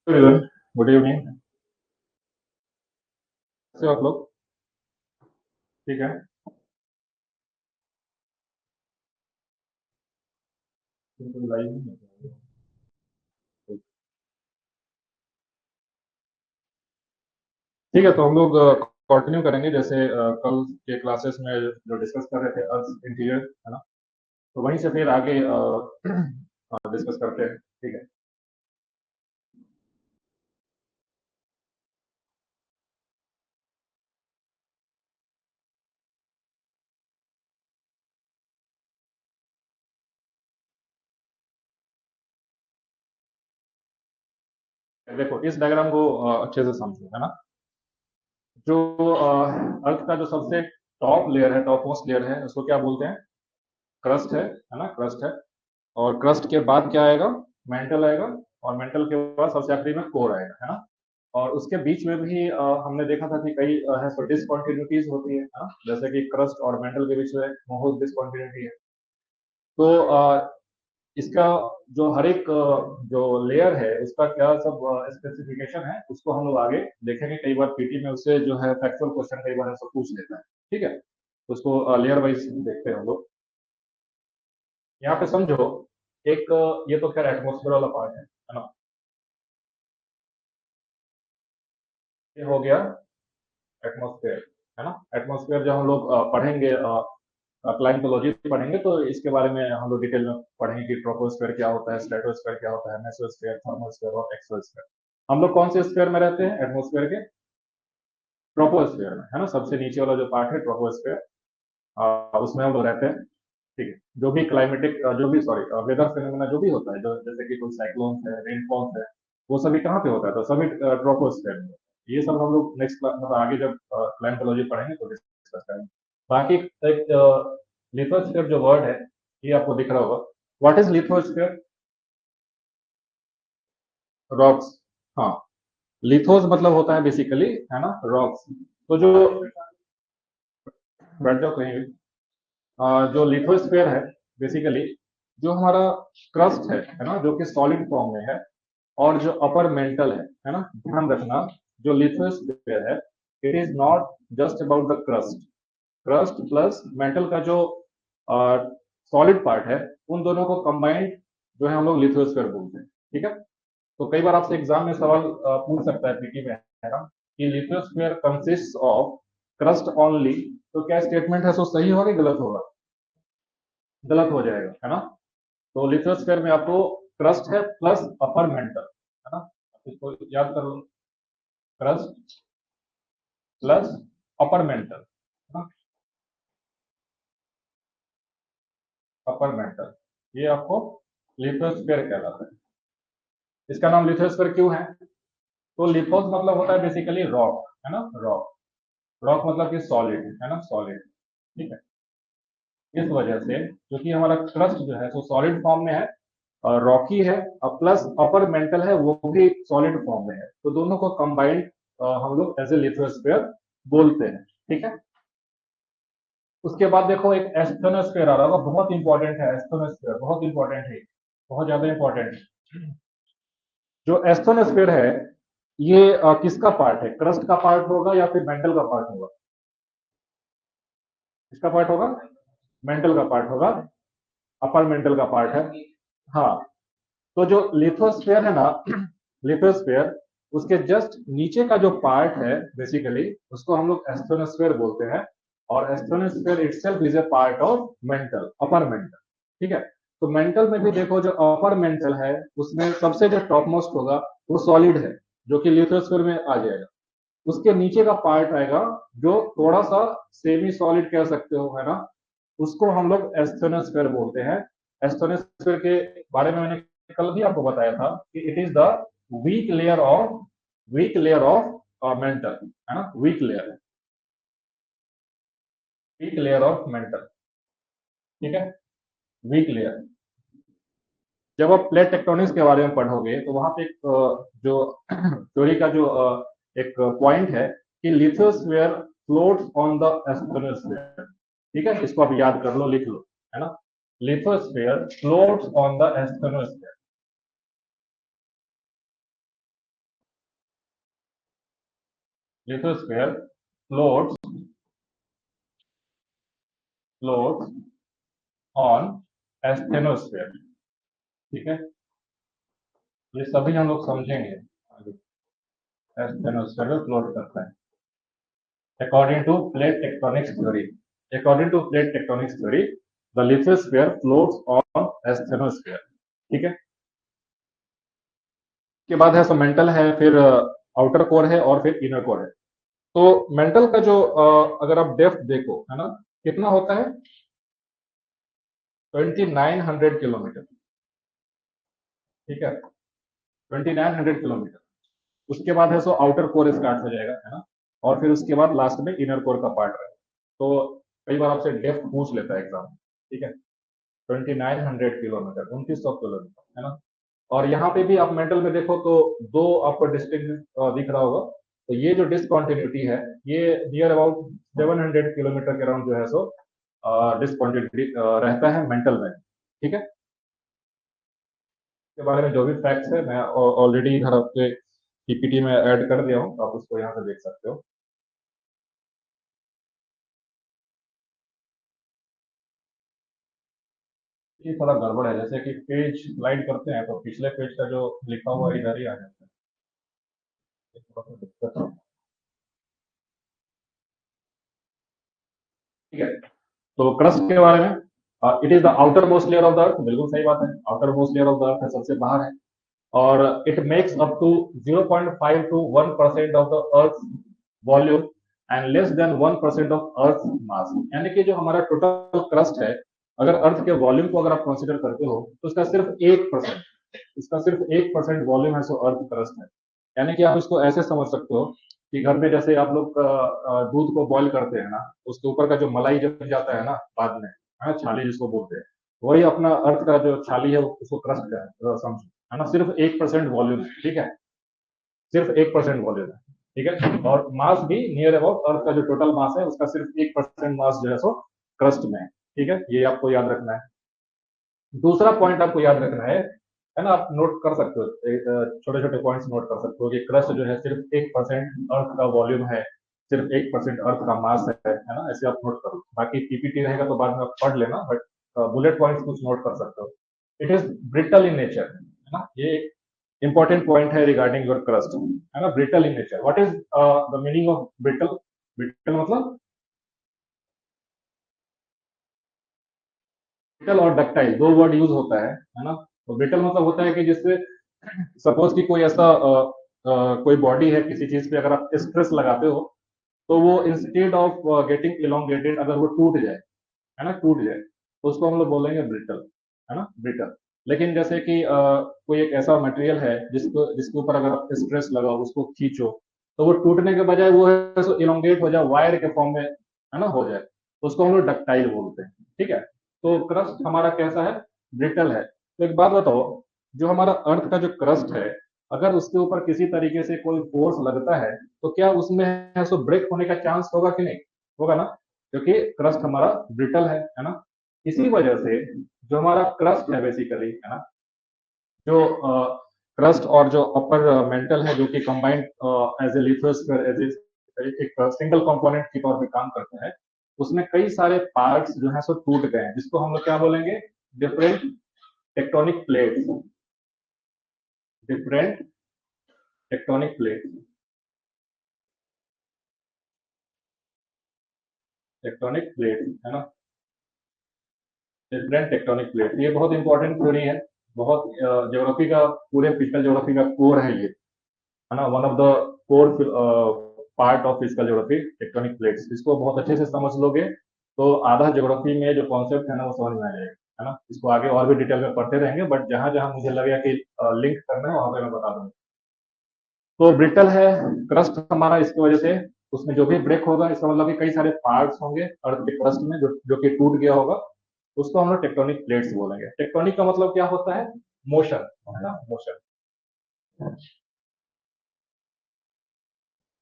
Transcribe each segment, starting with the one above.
Everyone, good evening. कैसे हो आप लोग? ठीक है। बिल्कुल लाइव ही है। ठीक है, तो हम लोग कंटिन्यू करेंगे जैसे कल के क्लासेस में जो डिस्कस कर रहे थे अर्थ इंटीरियर, है ना? तो वहीं से फिर आगे डिस्कस करते हैं। ठीक है। देखो, इस डायग्राम को अच्छे से समझो, है ना? जो अर्थ का जो सबसे टॉप लेयर है, टॉप मोस्ट लेयर है, उसको क्या बोलते हैं? क्रस्ट है ना? क्रस्ट है। और क्रस्ट के बाद क्या आएगा? मेंटल आएगा। और मेंटल के बाद सबसे आखिरी में कोर आएगा, है ना? और उसके बीच में भी हमने देखा था कि कई डिसकंटिन्यूटीज होती है ना? जैसे कि क्रस्ट और मेंटल के बीच में बहुत डिसकंटिन्यूटी है। तो इसका जो हर एक जो लेयर है उसका क्या सब स्पेसिफिकेशन है, उसको हम लोग आगे देखेंगे। कई बार पीटी में उससे जो है फैक्चुअल क्वेश्चन कई बार ऐसा पूछ लेता है। ठीक है, उसको लेयर वाइज देखते हैं हम लोग। यहाँ पे समझो, एक ये तो खैर एटमोस्फेयर वाला पार्ट है ना? ये हो गया एटमॉस्फेयर, है ना? एटमॉस्फेयर जब हम लोग पढ़ेंगे, क्लाइमेटोलॉजी पढ़ेंगे, तो इसके बारे में हम लोग डिटेल में पढ़ेंगे कि ट्रोपोस्फेयर क्या होता है, स्ट्रेटोस्फेयर क्या होता है, मेसोस्फेयर, थर्मोस्फेयर और एक्सोस्फेयर। हम लोग कौन से स्फेयर में रहते हैं? एटमॉस्फेयर के ट्रोपोस्फेयर में, है ना? सबसे नीचे वाला जो पार्ट है ट्रोपोस्फेयर, उसमें हम लोग रहते हैं। ठीक है। जो भी क्लाइमेटिक जो भी सॉरी वेदर फिनोमेना जो भी होता है, जो जैसे कि कोई साइक्लोन है, रेनफॉल है, वो सभी कहाँ पे होता है? तो सभी ट्रोपोस्फेयर में। ये सब हम लोग नेक्स्ट मतलब आगे जब क्लाइमेटोलॉजी पढ़ेंगे तो डिस्कस करेंगे। बाकी एक लिथोस्फीयर जो वर्ड है, ये आपको दिख रहा होगा। What is lithosphere? रॉक्स। हाँ, लिथोस मतलब होता है बेसिकली, है ना, रॉक्स। तो जो बैठ जाओ कहीं भी। जो लिथोस्फीयर है बेसिकली, जो हमारा क्रस्ट है ना, जो कि सॉलिड फॉर्म में है, और जो अपर मेंटल है ना? ध्यान रखना, जो लिथोस्फीयर है, it is not just about the crust. Crust plus mental का जो सॉलिड पार्ट है, उन दोनों को कंबाइंड जो है हम लोग लिथोस्फीयर बोलते हैं। ठीक है। तो कई बार आपसे एग्जाम में सवाल पूछ सकता है पीटी में, है ना, कि lithosphere consist of crust only. तो क्या स्टेटमेंट है, सो सही होगा कि गलत होगा? गलत हो जाएगा, है ना? तो लिथोस्फीयर में आपको क्रस्ट है प्लस अपर मेंटल, है ना? इसको याद कर लो, क्रस्ट प्लस अपर मेंटल, है ना? अपर मेंटल, ये आपको लिथोस्फीयर कहलाता है। इसका नाम लिथोस्फीयर क्यों है? तो लिथोस मतलब होता है बेसिकली रॉक, है ना? रॉक। रॉक मतलब कि सॉलिड, है ना? सॉलिड। ठीक है। इस वजह से क्योंकि हमारा क्रस्ट जो है वो सॉलिड फॉर्म में है, रॉकी है, और प्लस अपर मेंटल है, वो भी सॉलिड फॉर्म में है, तो दोनों को कंबाइंड हम लोग एज ए लिथोस्फीयर बोलते हैं। ठीक है। उसके बाद देखो, एक एस्थेनोस्फीयर आ रहा होगा, बहुत इंपॉर्टेंट है एस्थेनोस्फीयर, बहुत इंपॉर्टेंट है, बहुत ज्यादा इंपॉर्टेंट है। जो एस्थेनोस्फीयर है, ये किसका पार्ट है? क्रस्ट का पार्ट होगा या फिर मेंटल का पार्ट होगा? किसका पार्ट होगा? मेंटल का पार्ट होगा। अपर मेंटल का पार्ट है। हाँ। तो जो लिथोस्फीयर है ना, लिथोस्फीयर, उसके जस्ट नीचे का जो पार्ट है बेसिकली, उसको हम लोग एस्थेनोस्फीयर बोलते हैं। और asthenosphere itself is a part of mental, upper mantle. ठीक है। तो मेंटल में भी देखो, जो अपर मेंटल है उसमें सबसे जो टॉप मोस्ट होगा वो सॉलिड है, जो कि लिथोस्फीयर में आ जाएगा। उसके नीचे का पार्ट आएगा जो थोड़ा सा सेमी सॉलिड कह सकते हो, है ना? उसको हम लोग एस्थेनोस्फीयर बोलते हैं। एस्थेनोस्फीयर के बारे में मैंने कल भी आपको बताया था कि it is the weak layer of mantle, है ना? Weak layer of mantle. ठीक है। Weak layer. जब आप प्लेट टेक्टोनिक्स के बारे में पढ़ोगे तो वहां पे एक जो थ्योरी का जो एक पॉइंट है कि lithosphere floats on the asthenosphere. ठीक है, इसको आप याद कर लो, लिख लो, है ना? Lithosphere floats on the asthenosphere. Lithosphere floats on asthenosphere. ठीक है, ये सभी हम लोग समझेंगे आगे। एस्थेनोस्फीयर में फ्लोट करता है according to plate tectonics theory. According to plate tectonics theory, the lithosphere floats on asthenosphere. ठीक है, के बाद है मेंटल है, फिर आउटर कोर है और फिर इनर कोर है। तो मेंटल का जो अगर आप डेप्थ देखो है ना, कितना होता है 2900 किलोमीटर। ठीक है, 2900 किलोमीटर। उसके बाद है सो आउटर कोर स्टार्ट हो जाएगा है ना, और फिर उसके बाद लास्ट में इनर कोर का पार्ट है। तो कई बार आपसे डेप्थ पूछ लेता है एग्जाम। ठीक है, 2900 किलोमीटर, 2900 किलोमीटर है ना। और यहाँ पे भी आप मेंटल में देखो तो दो आपको डिस्टिंक्ट दिख रहा होगा। तो ये जो डिसकॉन्टिन्यूटी है, ये नियर अबाउट 700 किलोमीटर के अराउंड जो है सो डिसकॉन्टिन्यूटी रहता है मेंटल में। ठीक है, के बारे में जो भी फैक्ट्स है मैं ऑलरेडी इधर आपके पीपीटी में ऐड कर दिया हूँ, आप उसको यहाँ से देख सकते हो। ये थोड़ा गड़बड़ है, जैसे कि पेज स्लाइड करते हैं तो पिछले पेज का जो लिखा हुआ इधर ही आ जाता है, ये थोड़ा सा दिक्कत है। ठीक है, तो क्रस्ट के बारे में, it is the outermost layer of the earth, बिल्कुल सही बात है, outermost layer of the earth है, सबसे बाहर है। और it makes up to 0.5 to 1% of the earth volume and less than 1% of earth mass. यानी कि जो हमारा टोटल क्रस्ट है, अगर अर्थ के वॉल्यूम को अगर आप कंसिडर करते हो तो उसका सिर्फ 1%, इसका सिर्फ 1% वॉल्यूम है सो अर्थ क्रस्ट है। यानी कि आप इसको ऐसे समझ सकते हो कि घर में जैसे आप लोग दूध को बॉईल करते हैं ना, उसके ऊपर का जो मलाई जम जाता है ना बाद में, है ना, छाली जिसको बोलते हैं, वही अपना अर्थ का जो छाली है उसको क्रस्ट का समझो, है ना, सिर्फ 1% वॉल्यूम है। ठीक है, सिर्फ 1% वॉल्यूम है। ठीक है, और मास भी नियर अबाउट अर्थ का जो टोटल मास है उसका सिर्फ 1% मास जो है सो क्रस्ट में है। ठीक है, ये आपको याद रखना है। दूसरा पॉइंट आपको याद रखना है ना, आप नोट कर सकते हो, छोटे छोटे पॉइंट्स नोट कर सकते हो कि क्रस्ट जो है सिर्फ 1% अर्थ का वॉल्यूम है, सिर्फ 1% अर्थ का मास है ना, ऐसे आप नोट करो। बाकी पीपीटी रहेगा तो बाद में आप पढ़ लेना, बट बुलेट पॉइंट्स कुछ नोट कर सकते हो। It is brittle in nature, है ना, ये इंपॉर्टेंट पॉइंट है रिगार्डिंग योर क्रस्ट, है ना, brittle in nature. What is the meaning of brittle? Brittle मतलब ब्रिटल और डक्टाइल दो वर्ड यूज होता है ना। तो ब्रिटल मतलब होता है कि जिससे सपोज कि कोई ऐसा कोई बॉडी है, किसी चीज पे अगर आप स्ट्रेस लगाते हो तो वो इंस्टेड ऑफ गेटिंग इलोंगेटेड अगर वो टूट जाए, है ना, टूट जाए, तो उसको हम लोग बोलेंगे ब्रिटल, है ना, ब्रिटल। लेकिन जैसे कि कोई एक ऐसा मटेरियल है जिसको जिसके ऊपर अगर आप स्ट्रेस लगाओ, उसको खींचो, तो वो टूटने के बजाय वो है सो इलोंगेट हो जाए, वायर के फॉर्म में, है ना, हो जाए, तो उसको हम लोग डक्टाइल बोलते हैं। ठीक है, तो क्रस्ट हमारा कैसा है? ब्रिटल है। तो एक बात बताओ, जो हमारा अर्थ का जो क्रस्ट है, अगर उसके ऊपर किसी तरीके से कोई फोर्स लगता है तो क्या उसमें है सो ब्रेक होने का चांस होगा कि नहीं? होगा ना, क्योंकि क्रस्ट हमारा ब्रिटल है ना। इसी वजह से जो हमारा क्रस्ट है बेसिकली, है ना, जो क्रस्ट और जो अपर मेंटल है, जो कि combined as a lithosphere, as एक सिंगल कंपोनेंट के तौर पे काम करते हैं, उसमें कई सारे पार्ट्स जो है सो टूट गए हैं, जिसको हम लोग क्या बोलेंगे? Different tectonic plates, different tectonic plates, tectonic plate, है ना, डिफरेंट टेक्टोनिक प्लेट। ये बहुत इंपॉर्टेंट थ्योरी है, बहुत ज्योग्राफी का, पूरे फिजिकल ज्योग्राफी का कोर है ये, है ना, one of the core part of physical geography, tectonic plates. इसको बहुत अच्छे से समझ लोगे तो आधा ज्योग्राफी में जो कॉन्सेप्ट है ना वो समझ में आ जाएगा, है ना। इसको आगे और भी डिटेल में पढ़ते रहेंगे, बट जहां जहां मुझे लगेगा कि लिंक करना है वहां पे मैं बता दूंगा। तो ब्रिटल है क्रस्ट हमारा, इसकी वजह से उसमें जो भी ब्रेक होगा, इसका मतलब कि कई सारे पार्ट्स होंगे अर्थ के क्रस्ट में जो कि टूट गया होगा, उसको हम लोग टेक्टोनिक प्लेट्स बोलेंगे। टेक्टोनिक का मतलब क्या होता है? मोशन, है ना, मोशन।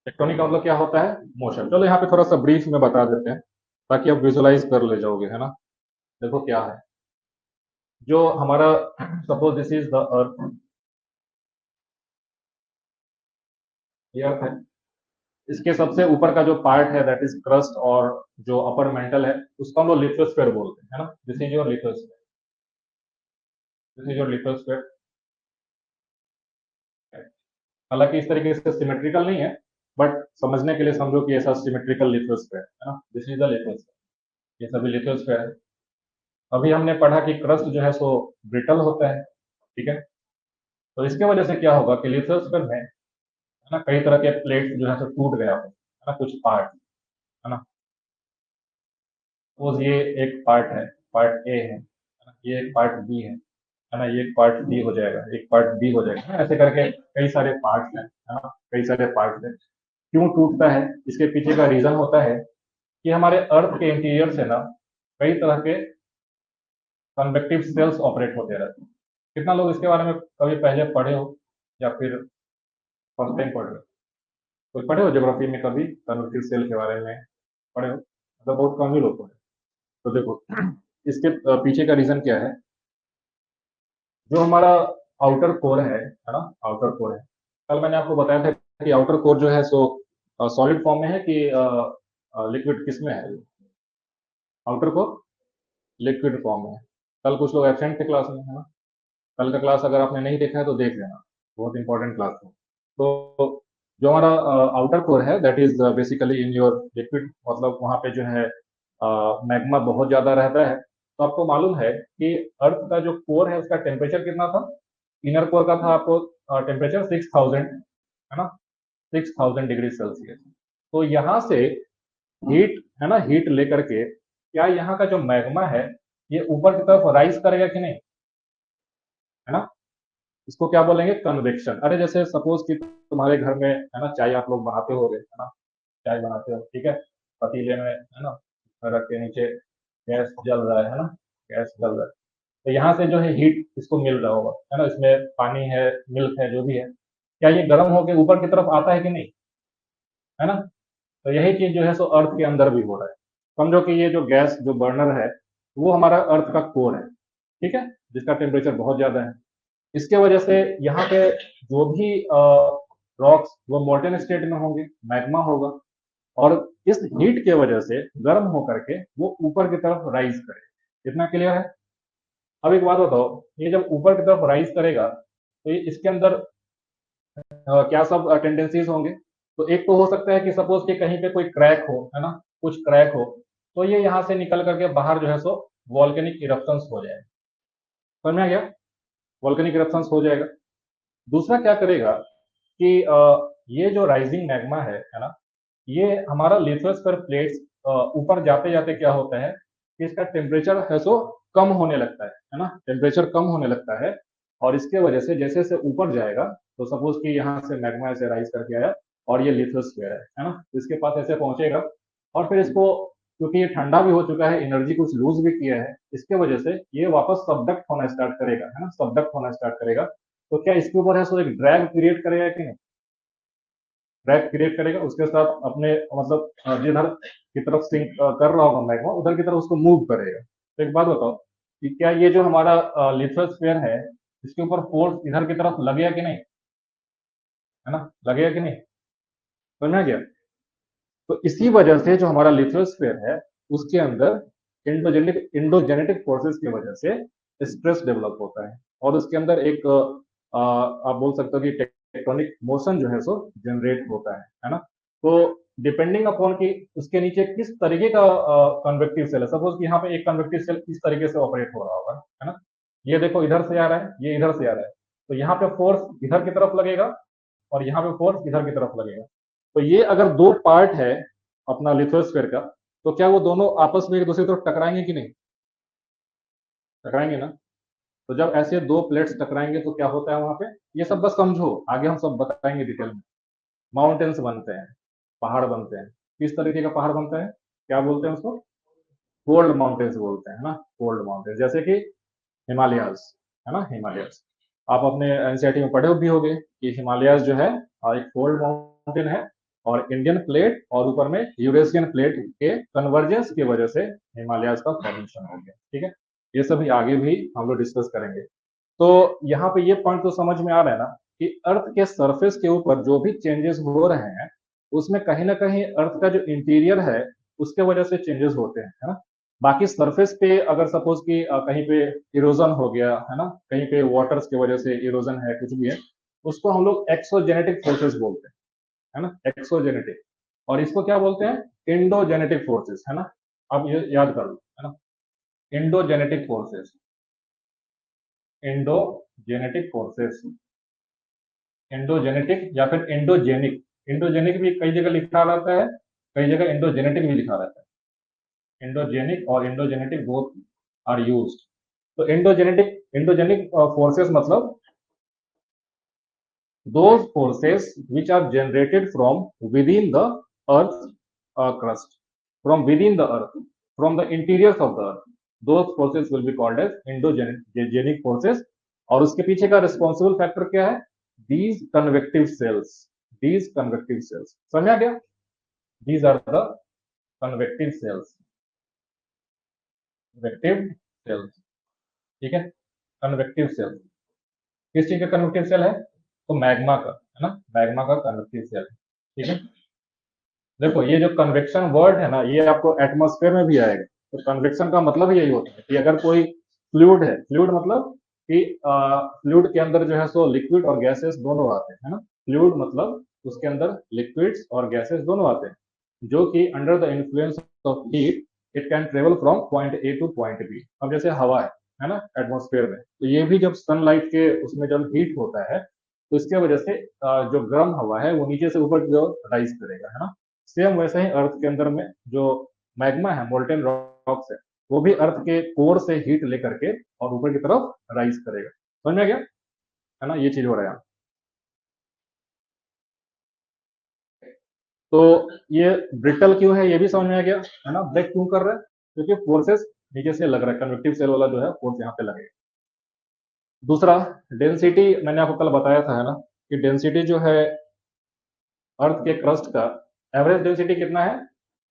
टेक्टोनिक का मतलब क्या होता है? मोशन। चलो यहाँ पे थोड़ा सा ब्रीफ में बता देते हैं ताकि आप विजुलाइज कर ले जाओगे, है ना। देखो क्या है जो हमारा, suppose this is the earth, ये अर्थ है। इसके सबसे ऊपर का जो पार्ट है दैट इज क्रस्ट और जो अपर मेंटल है उसको हम लोग लिथोस्फीयर बोलते हैं, है ना। This is your lithosphere, this is your lithosphere. हालांकि इस तरीके से सिमेट्रिकल नहीं है, बट समझने के लिए समझो कि ऐसा सिमेट्रिकल लिथोस्फीयर है ना। दिस इज द लिथोस्फीयर, ये सभी लिथोस्फीयर है। अभी हमने पढ़ा कि क्रस्ट जो है सो ब्रिटल होता है, ठीक है। तो इसके वजह से क्या होगा कि लिथोस्फीयर में, है ना, कई तरह के प्लेट जो है सो टूट गया हो, है ना, कुछ पार्ट, है ना। सपोज ये एक पार्ट है, पार्ट ए है ना, ये एक पार्ट बी है ना, ये एक पार्ट डी हो जाएगा, एक पार्ट बी हो जाएगा, है ना? ऐसे करके कई सारे पार्ट हैं, है ना, कई सारे पार्ट हैं। क्यों टूटता है, इसके पीछे का रीजन होता है कि हमारे अर्थ के इंटीरियर से ना कई तरह के कन्वेक्टिव सेल्स ऑपरेट होते रहते हैं। कितना लोग इसके बारे में कभी पहले पढ़े हो या फिर फर्स्ट टाइम पढ़ रहे हो? कोई पढ़े हो ज्योग्राफी में कभी कन्वेक्टिव सेल के बारे में पढ़े हो? मतलब बहुत कम ही लोग पढ़े। तो देखो इसके पीछे का रीजन क्या है। जो हमारा आउटर कोर है ना, आउटर कोर है, कल मैंने आपको बताया था कि आउटर कोर जो है सो सॉलिड फॉर्म में है कि लिक्विड, किस में है आउटर कोर? लिक्विड फॉर्म में है। कल कुछ लोग एब्सेंट थे क्लास में, है ना। कल का क्लास अगर आपने नहीं देखा है तो देख लेना, बहुत इंपॉर्टेंट क्लास है। तो जो हमारा आउटर कोर है that is basically in your liquid, मतलब वहां पे जो है मैग्मा बहुत ज्यादा रहता है। तो आपको मालूम है कि अर्थ का जो कोर है उसका टेम्परेचर कितना था? इनर कोर का था आपको टेम्परेचर 6000, है ना, 6000 डिग्री सेल्सियस। तो यहाँ से हीट, है ना, हीट लेकर के क्या यहाँ का जो मैग्मा है ये ऊपर की तरफ राइज करेगा कि नहीं, है ना। इसको क्या बोलेंगे? कन्वेक्शन। अरे जैसे सपोज कि तुम्हारे घर में, है ना, चाय आप लोग बनाते हो, है ना, चाय बनाते हो, ठीक है, पतीले में, है ना, रख के नीचे गैस जल रहा है ना, गैस जल रहा है। तो यहाँ से जो है हीट इसको मिल रहा होगा, है ना, इसमें पानी है, मिल्क है, जो भी है, क्या ये गर्म होकर ऊपर की तरफ आता है कि नहीं, है ना। तो यही चीज जो है सो अर्थ के अंदर भी हो रहा है। समझो कि ये जो गैस जो बर्नर है वो हमारा अर्थ का कोर है, ठीक है, जिसका टेम्परेचर बहुत ज्यादा है। इसके वजह से यहाँ पे जो भी रॉक्स वो मोल्टेन स्टेट में होंगे, मैग्मा होगा, और इस हीट के वजह से गर्म होकर के वो ऊपर की तरफ राइज करे। इतना क्लियर है? अब एक बात बताओ, ये जब ऊपर की तरफ राइज करेगा तो ये इसके अंदर क्या सब टेंडेंसीज होंगे? तो एक तो हो सकता है कि सपोज कि कहीं पे कोई क्रैक हो, है ना, कुछ क्रैक हो, तो ये यहाँ से निकल करके बाहर जो है सो वॉल्केनिक इरप्शंस हो जाए। समझ में आ गया? वॉल्केनिक इरप्शंस हो जाएगा। दूसरा क्या करेगा कि ये जो राइजिंग मैग्मा है ना, ये हमारा लिथोस्फीयर प्लेट्स ऊपर जाते जाते क्या होता है कि इसका टेम्परेचर है सो कम होने लगता है ना, टेम्परेचर कम होने लगता है। और इसके वजह से जैसे जैसे ऊपर जाएगा, तो सपोज कि यहाँ से मैग्मा ऐसे राइज करके आया और ये लिथोस्फीयर है ना, तो इसके पास ऐसे पहुंचेगा और फिर इसको, क्योंकि ये ठंडा भी हो चुका है, एनर्जी कुछ लूज भी किया है, इसके वजह से ये वापस सबडक्ट होना स्टार्ट करेगा, है ना, सबडक्ट होना स्टार्ट करेगा। तो क्या इसके ऊपर है सो एक ड्रैग क्रिएट करेगा कि नहीं? ड्रैग क्रिएट करेगा, उसके साथ अपने मतलब जिधर की तरफ सिंक कर रहा होगा मैग्मा उधर की तरफ उसको मूव करेगा। तो एक बात बताओ कि क्या ये जो हमारा लिथोस्फीयर है इसके ऊपर फोर्स इधर की तरफ लगेगा कि नहीं, है ना, लगेगा कि नहीं? समझ में आ गया? तो इसी वजह से जो हमारा लिथोस्फीयर है उसके अंदर इंडोजेनेटिक फोर्सेस की वजह से स्ट्रेस डेवलप होता है, और उसके अंदर एक आप बोल सकते हो कि टेक्टोनिक मोशन जो है सो जनरेट होता है ना। तो डिपेंडिंग अपॉन कि उसके नीचे किस तरीके का कन्वेक्टिव सेल है, सपोज कि यहाँ पे एक कन्वेक्टिव सेल इस तरीके से ऑपरेट हो रहा होगा, है ना, ये देखो इधर से आ रहा है, ये इधर से आ रहा है, तो यहाँ पे फोर्स इधर की तरफ लगेगा और यहाँ पे फोर्स इधर की तरफ लगेगा। तो ये अगर दो पार्ट है अपना लिथोस्फीयर का, तो क्या वो दोनों आपस में एक दूसरी तरफ टकराएंगे कि नहीं? टकराएंगे ना। तो जब ऐसे दो प्लेट्स टकराएंगे तो क्या होता है वहां पे, ये सब बस समझो, आगे हम सब बताएंगे डिटेल में। माउंटेन्स बनते हैं, पहाड़ बनते हैं। किस तरीके का पहाड़ बनता है, क्या बोलते हैं उसको? कोल्ड माउंटेन्स बोलते हैं, है ना, कोल्ड माउंटेन्स, जैसे कि हिमालयाज, है ना, हिमालयाज। आप अपने एनसीईआरटी में पढ़े भी होंगे कि हिमालयाज जो है एक कोल्ड माउंटेन है, और इंडियन प्लेट और ऊपर में यूरेशियन प्लेट के कन्वर्जेंस की वजह से हिमालयाज का फॉर्मेशन हो गया, ठीक है। ये सभी आगे भी हम लोग डिस्कस करेंगे। तो यहाँ पे ये पॉइंट तो समझ में आ रहा है ना कि अर्थ के सरफेस के ऊपर जो भी चेंजेस हो रहे हैं उसमें कहीं ना कहीं अर्थ का जो इंटीरियर है उसके वजह से चेंजेस होते हैं, है ना। बाकी सरफेस पे अगर सपोज कि कहीं पे इरोजन हो गया, है ना, कहीं पे वाटर्स की वजह से इरोजन है, कुछ भी है, उसको हम लोग एक्सोजेनेटिक फोर्सेस बोलते हैं, है ना, एक्सोजेनेटिक। और इसको क्या बोलते हैं, इंडोजेनेटिक फोर्सेस, है ना। आप ये याद कर लो, है ना, endogenetic forces, endogenetic forces, endogenetic या फिर इंडोजेनिक। इंडोजेनिक भी कई जगह लिखा रहता है, कई जगह इंडोजेनेटिक भी लिखा रहता है। इंडोजेनिक और इंडोजेनेटिक बोथ आर यूज्ड। तो इंडोजेनिक फोर्सेस मतलब those forces which are generated from within the earth crust, from within the earth, from the interiors of the earth, those forces will be called as endogenic forces। और उसके पीछे का responsible factor क्या है, these convective cells, these convective cells, समझ आ गया, these are the convective cells, convective cells, ठीक है। कन्वेक्टिव सेल किस चीज का कन्वेक्टिव सेल है, तो मैग्मा का, है ना, मैग्मा का कन्वेक्टिव सेल, ठीक है। देखो ये जो कन्वेक्शन वर्ड है ना, ये आपको एटमॉस्फेयर में भी आएगा। तो कन्वेक्शन का मतलब यही होता है कि अगर कोई फ्लूइड है, फ्लूइड मतलब कि फ्लूइड के अंदर जो है सो लिक्विड और गैसेस दोनों आते हैं, है ना। फ्लूइड मतलब उसके अंदर लिक्विड्स और गैसेस दोनों आते हैं, जो कि under the influence of heat it can travel from point A to point B. अब जैसे हवा है ना, एटमॉस्फेयर में, तो ये भी जब सनलाइट के उसमें जब हीट होता है तो इसके वजह से जो गर्म हवा है वो नीचे से ऊपर की ओर राइज करेगा, है ना। सेम वैसे ही अर्थ के अंदर में जो मैग्मा है, मोल्टेन रॉक्स है, वो भी अर्थ के कोर से हीट लेकर के और ऊपर की तरफ राइज करेगा। समझ में गया, है ना, ये चीज हो रहा है। तो ये ब्रिटल क्यों है ये भी समझ में आ गया, है ना। ब्रेक क्यों कर रहा है, क्योंकि फोर्सेस नीचे से लग रहा है, कन्वेक्टिव सेल वाला जो है फोर्स यहाँ पे लगेगा। दूसरा, डेंसिटी मैंने आपको कल बताया था, है ना, कि डेंसिटी जो है अर्थ के क्रस्ट का एवरेज डेंसिटी कितना है,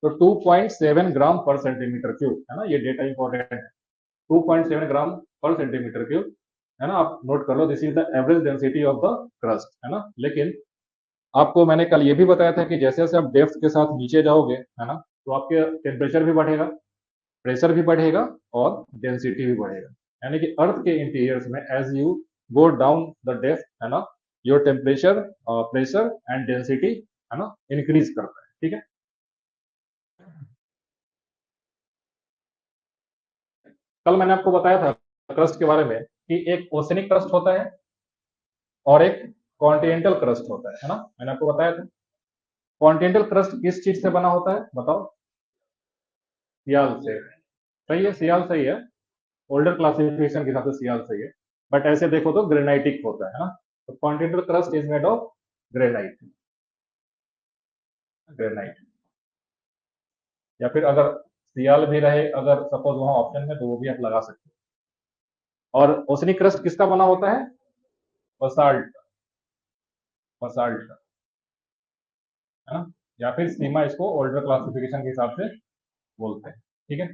तो 2.7 ग्राम पर सेंटीमीटर क्यूब, है ना, ये डेटा इंपॉर्टेंट है। 2.7 ग्राम पर सेंटीमीटर क्यूब, है ना, आप नोट कर लो, this is the average density of the crust, है ना। लेकिन आपको मैंने कल ये भी बताया था कि जैसे जैसे आप डेप्थ के साथ नीचे जाओगे, है ना, तो आपके टेम्परेचर भी बढ़ेगा, प्रेशर भी बढ़ेगा और डेंसिटी भी बढ़ेगा। यानी कि अर्थ के इंटीरियर्स में as you go down the depth, है ना, your temperature, pressure and density, है ना, इंक्रीज करता है, ठीक है। कल मैंने आपको बताया था क्रस्ट के बारे में कि एक ओसेनिक क्रस्ट होता है और एक कॉन्टिनेंटल क्रस्ट होता है ना, मैंने आपको बताया था। कॉन्टिनेंटल क्रस्ट किस चीज से बना होता है बताओ, सियाल से। सही है, सियाल सही है, ओल्डर क्लासिफिकेशन के हिसाब से सियाल सही है। बट ऐसे देखो तो ग्रेनाइटिक होता है ना। तो continental crust is made of granite, granite. या फिर अगर सियाल भी रहे, अगर सपोज वहां ऑप्शन में, तो वो भी आप लगा सकते हो। और ओसनिक क्रस्ट किसका बना होता है, बसाल्ट, बसाल्ट का, है ना। या फिर सीमा, इसको ओल्डर क्लासिफिकेशन के हिसाब से बोलते हैं, ठीक है।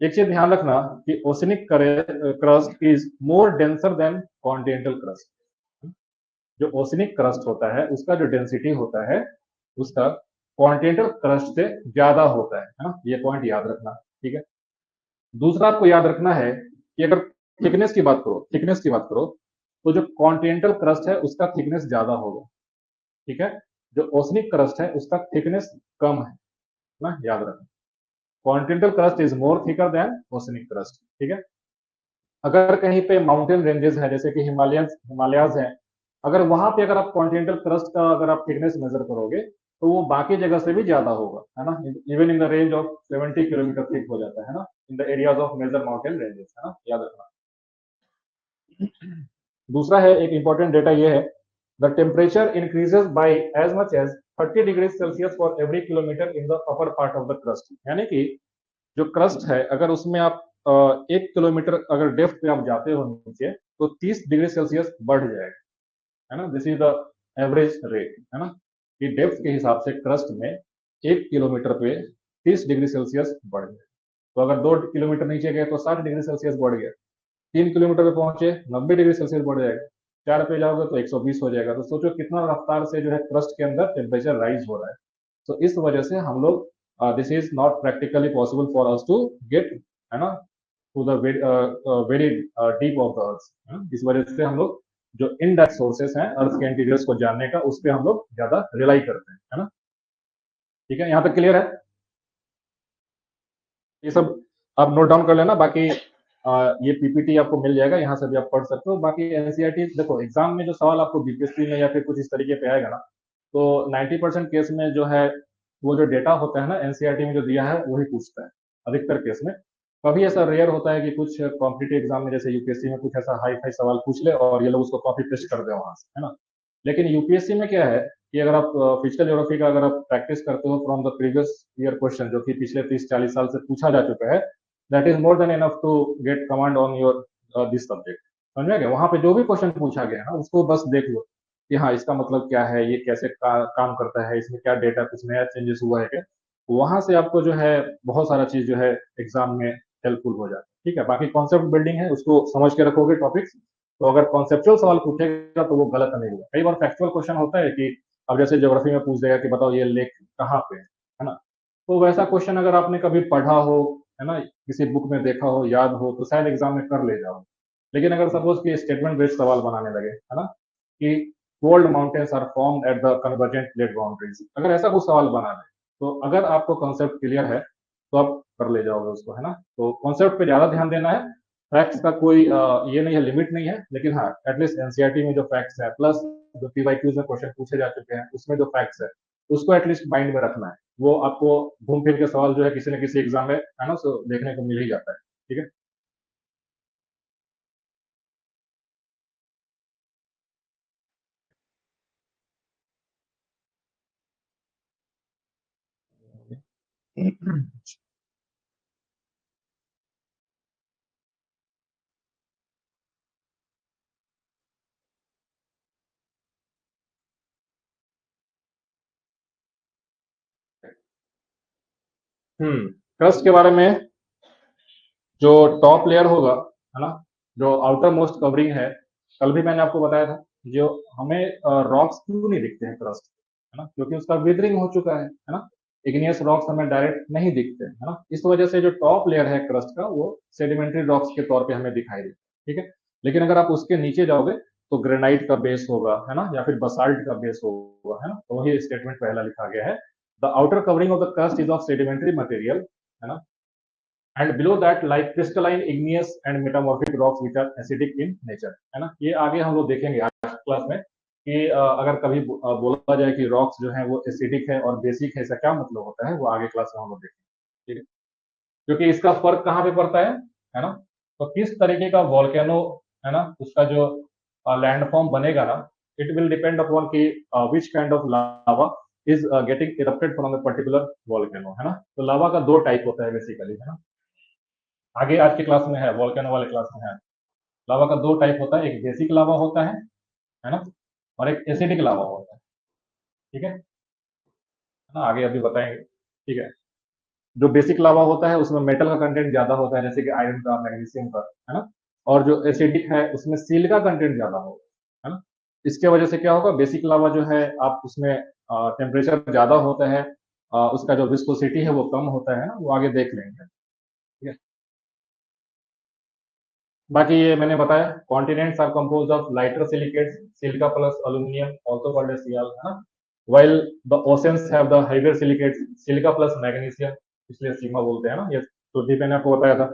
एक चीज ध्यान रखना कि oceanic crust is more denser then continental crust. जो ओसनिक क्रस्ट होता है उसका जो डेंसिटी होता है उसका कॉन्टिनेंटल क्रस्ट से ज्यादा होता है ना, ये पॉइंट याद रखना, ठीक है। दूसरा आपको याद रखना है कि अगर थिकनेस की बात करो, थिकनेस की बात करो, तो जो कॉन्टिनेंटल क्रस्ट है उसका थिकनेस ज्यादा होगा, ठीक है। जो ओसनिक क्रस्ट है उसका थिकनेस कम है ना, याद रखना। Continental crust is more thicker than oceanic crust, ठीक है। अगर कहीं पे माउंटेन रेंजेस है, जैसे कि हिमालयाज है, अगर वहां पे अगर आप कॉन्टिनेंटल क्रस्ट का अगर आप थिकनेस मेजर करोगे तो वो बाकी जगह से भी ज्यादा होगा, है ना। Even in the range of 70 kilometre thick हो जाता है ना, in the areas of major mountain ranges, है ना, याद रखना। दूसरा है, एक इंपॉर्टेंट डेटा ये है, the temperature increases by as much as 30 degree Celsius for every kilometre in the upper part of the crust. यानी कि जो क्रस्ट है अगर उसमें आप 1 किलोमीटर अगर डेप्थ पे आप जाते हो नीचे, तो 30 डिग्री सेल्सियस बढ़ जाएगा, है ना। This is the average rate, है ना, कि डेप्थ के हिसाब से क्रस्ट में 1 किलोमीटर पे 30 डिग्री सेल्सियस बढ़ गया। तो अगर 2 किलोमीटर नीचे गए तो 60 डिग्री सेल्सियस बढ़ गया, 3 किलोमीटर पे पहुंचे 90 डिग्री सेल्सियस बढ़ जाएगा। 4 पे जाओगे तो 120 हो जाएगा। तो सोचो कितना रफ्तार से जो है क्रस्ट के अंदर टेम्परेचर राइज हो रहा है। तो इस वजह से हम लोग, this is not practically possible for us to get, है ना, to the very deep of the earth. इस वजह से हम लोग जो इनडायरेक्ट सोर्सेस हैं अर्थ के इंटीरियर्स को जानने का, उस पर हम लोग ज्यादा रिलाई करते हैं, है ना। ठीक है, यहाँ तक क्लियर है। ये सब आप नोट डाउन कर लेना। बाकी ये पीपीटी आपको मिल जाएगा, यहाँ से भी आप पढ़ सकते हो। बाकी एनसीईआरटी देखो, एग्जाम में जो सवाल आपको बीपीएससी में या फिर कुछ इस तरीके पे आएगा ना, तो 90% केस में जो है वो जो डेटा होता है ना एनसीईआरटी में जो दिया है वही पूछता है अधिकतर केस में। कभी ऐसा रेयर होता है कि कुछ कॉम्पिटेटिव एग्जाम में जैसे यूपीएससी में कुछ ऐसा हाई फाई सवाल पूछ ले और ये लोग उसको कॉपी पेस्ट कर दे वहां से, है ना। लेकिन यूपीएससी में क्या है कि अगर आप फिजिकल ज्योग्राफी का अगर आप प्रैक्टिस करते हो from the previous year question, जो कि पिछले 30-40 साल से पूछा जा चुका है, that is more than enough to get command on your this subject. समझ में गया, वहां पे जो भी क्वेश्चन पूछा गया है ना उसको बस देख लो कि हाँ इसका मतलब क्या है, ये कैसे काम करता है, इसमें क्या डेटा कुछ नया चेंजेस हुआ है क्या। वहां से आपको जो है बहुत सारा चीज जो है एग्जाम में हेल्पफुल हो जाता है। ठीक है, बाकी कॉन्सेप्ट बिल्डिंग है, उसको समझ के रखोगे टॉपिक्स, तो अगर कॉन्सेप्चुअल सवाल पूछेगा तो वो गलत नहीं होगा। कई बार फैक्चुअल क्वेश्चन होता है कि अब जैसे ज्योग्राफी में पूछ देगा कि बताओ ये लेक कहाँ पे है ना। तो वैसा क्वेश्चन अगर आपने कभी पढ़ा हो, है ना, किसी बुक में देखा हो, याद हो, तो शायद एग्जाम में कर ले जाओ। लेकिन अगर सपोज कि स्टेटमेंट बेस्ड सवाल बनाने लगे, है ना, कि cold mountains are formed at the convergent plate boundaries, अगर ऐसा कुछ सवाल बना दे, तो अगर आपको कॉन्सेप्ट क्लियर है तो आप कर ले जाओगे उसको, है ना। तो कॉन्सेप्ट पे ज्यादा ध्यान देना है। फैक्ट्स का कोई ये नहीं है, लिमिट नहीं है, लेकिन हाँ एटलीस्ट एनसीईआरटी में जो फैक्ट्स है प्लस जो पीवाईक्यूज में क्वेश्चन पूछे जा चुके हैं उसमें जो फैक्ट्स है उसको एटलीस्ट माइंड में रखना है। वो आपको घूम फिर के सवाल जो है किसी न किसी एग्जाम में, है ना, सो देखने को मिल ही जाता है। ठीक है। ट्रस्ट के बारे में, जो टॉप लेयर होगा, है ना, जो आउटर मोस्ट कवरिंग है, कल भी मैंने आपको बताया था, जो हमें रॉक्स क्यों नहीं दिखते हैं क्रस्ट, है ना, क्योंकि उसका विदरिंग हो चुका है ना। इग्नियस रॉक्स हमें डायरेक्ट नहीं दिखते, है ना। इस वजह से जो टॉप लेयर है क्रस्ट का वो सेडिमेंट्री रॉक्स के तौर पे हमें दिखाई देता है। ठीक है, लेकिन अगर आप उसके नीचे जाओगे तो ग्रेनाइट का बेस होगा, है ना, या फिर बसाल्ट का बेस होगा, है ना। तो वही स्टेटमेंट पहला लिखा गया है, the outer covering of the crust is of sedimentary material, है ना, and below that like crystalline igneous and metamorphic rocks which are acidic in nature, है ना। ये आगे हम लोग देखेंगे आज क्लास में कि अगर कभी बोला जाए कि रॉक्स जो है वो एसिडिक है और बेसिक है, इसका क्या मतलब होता है, वो आगे क्लास में हम लोग देखेंगे। ठीक है, क्योंकि इसका फर्क कहाँ पे पड़ता है ना। तो किस तरीके का वॉल्केनो, है ना, उसका जो लैंडफॉर्म बनेगा ना, इट विल डिपेंड अपॉन कि which kind of lava is getting erupted from a particular volcano, है ना। तो लावा का दो टाइप होता है बेसिकली, है ना। आगे आज के क्लास में है, वोल्केनो वाले क्लास में है। लावा का दो टाइप होता है, एक बेसिक लावा होता है ना, और एक एसिडिक लावा होता है। ठीक है ना, आगे अभी बताएंगे। ठीक है, जो बेसिक लावा होता है उसमें मेटल का कंटेंट ज्यादा होता है, जैसे कि आयरन का, मैग्नीशियम का, है ना। और जो एसिडिक है उसमें सिलिका कंटेंट ज्यादा होगा, है ना। इसके वजह से क्या होगा, बेसिक लावा जो है आप उसमें टेम्परेचर ज्यादा होता है, उसका जो विस्कोसिटी है वो कम होता है ना, वो आगे देख लेंगे। ठीक है, बाकी ये मैंने बताया continents are compose of lighter silicates, silica plus aluminium also called as Cl, है ना, while the oceans have the heavier silicates, silica plus magnesium, इसलिए सीमा बोलते हैं ना। ये तो भी मैंने आपको बताया था।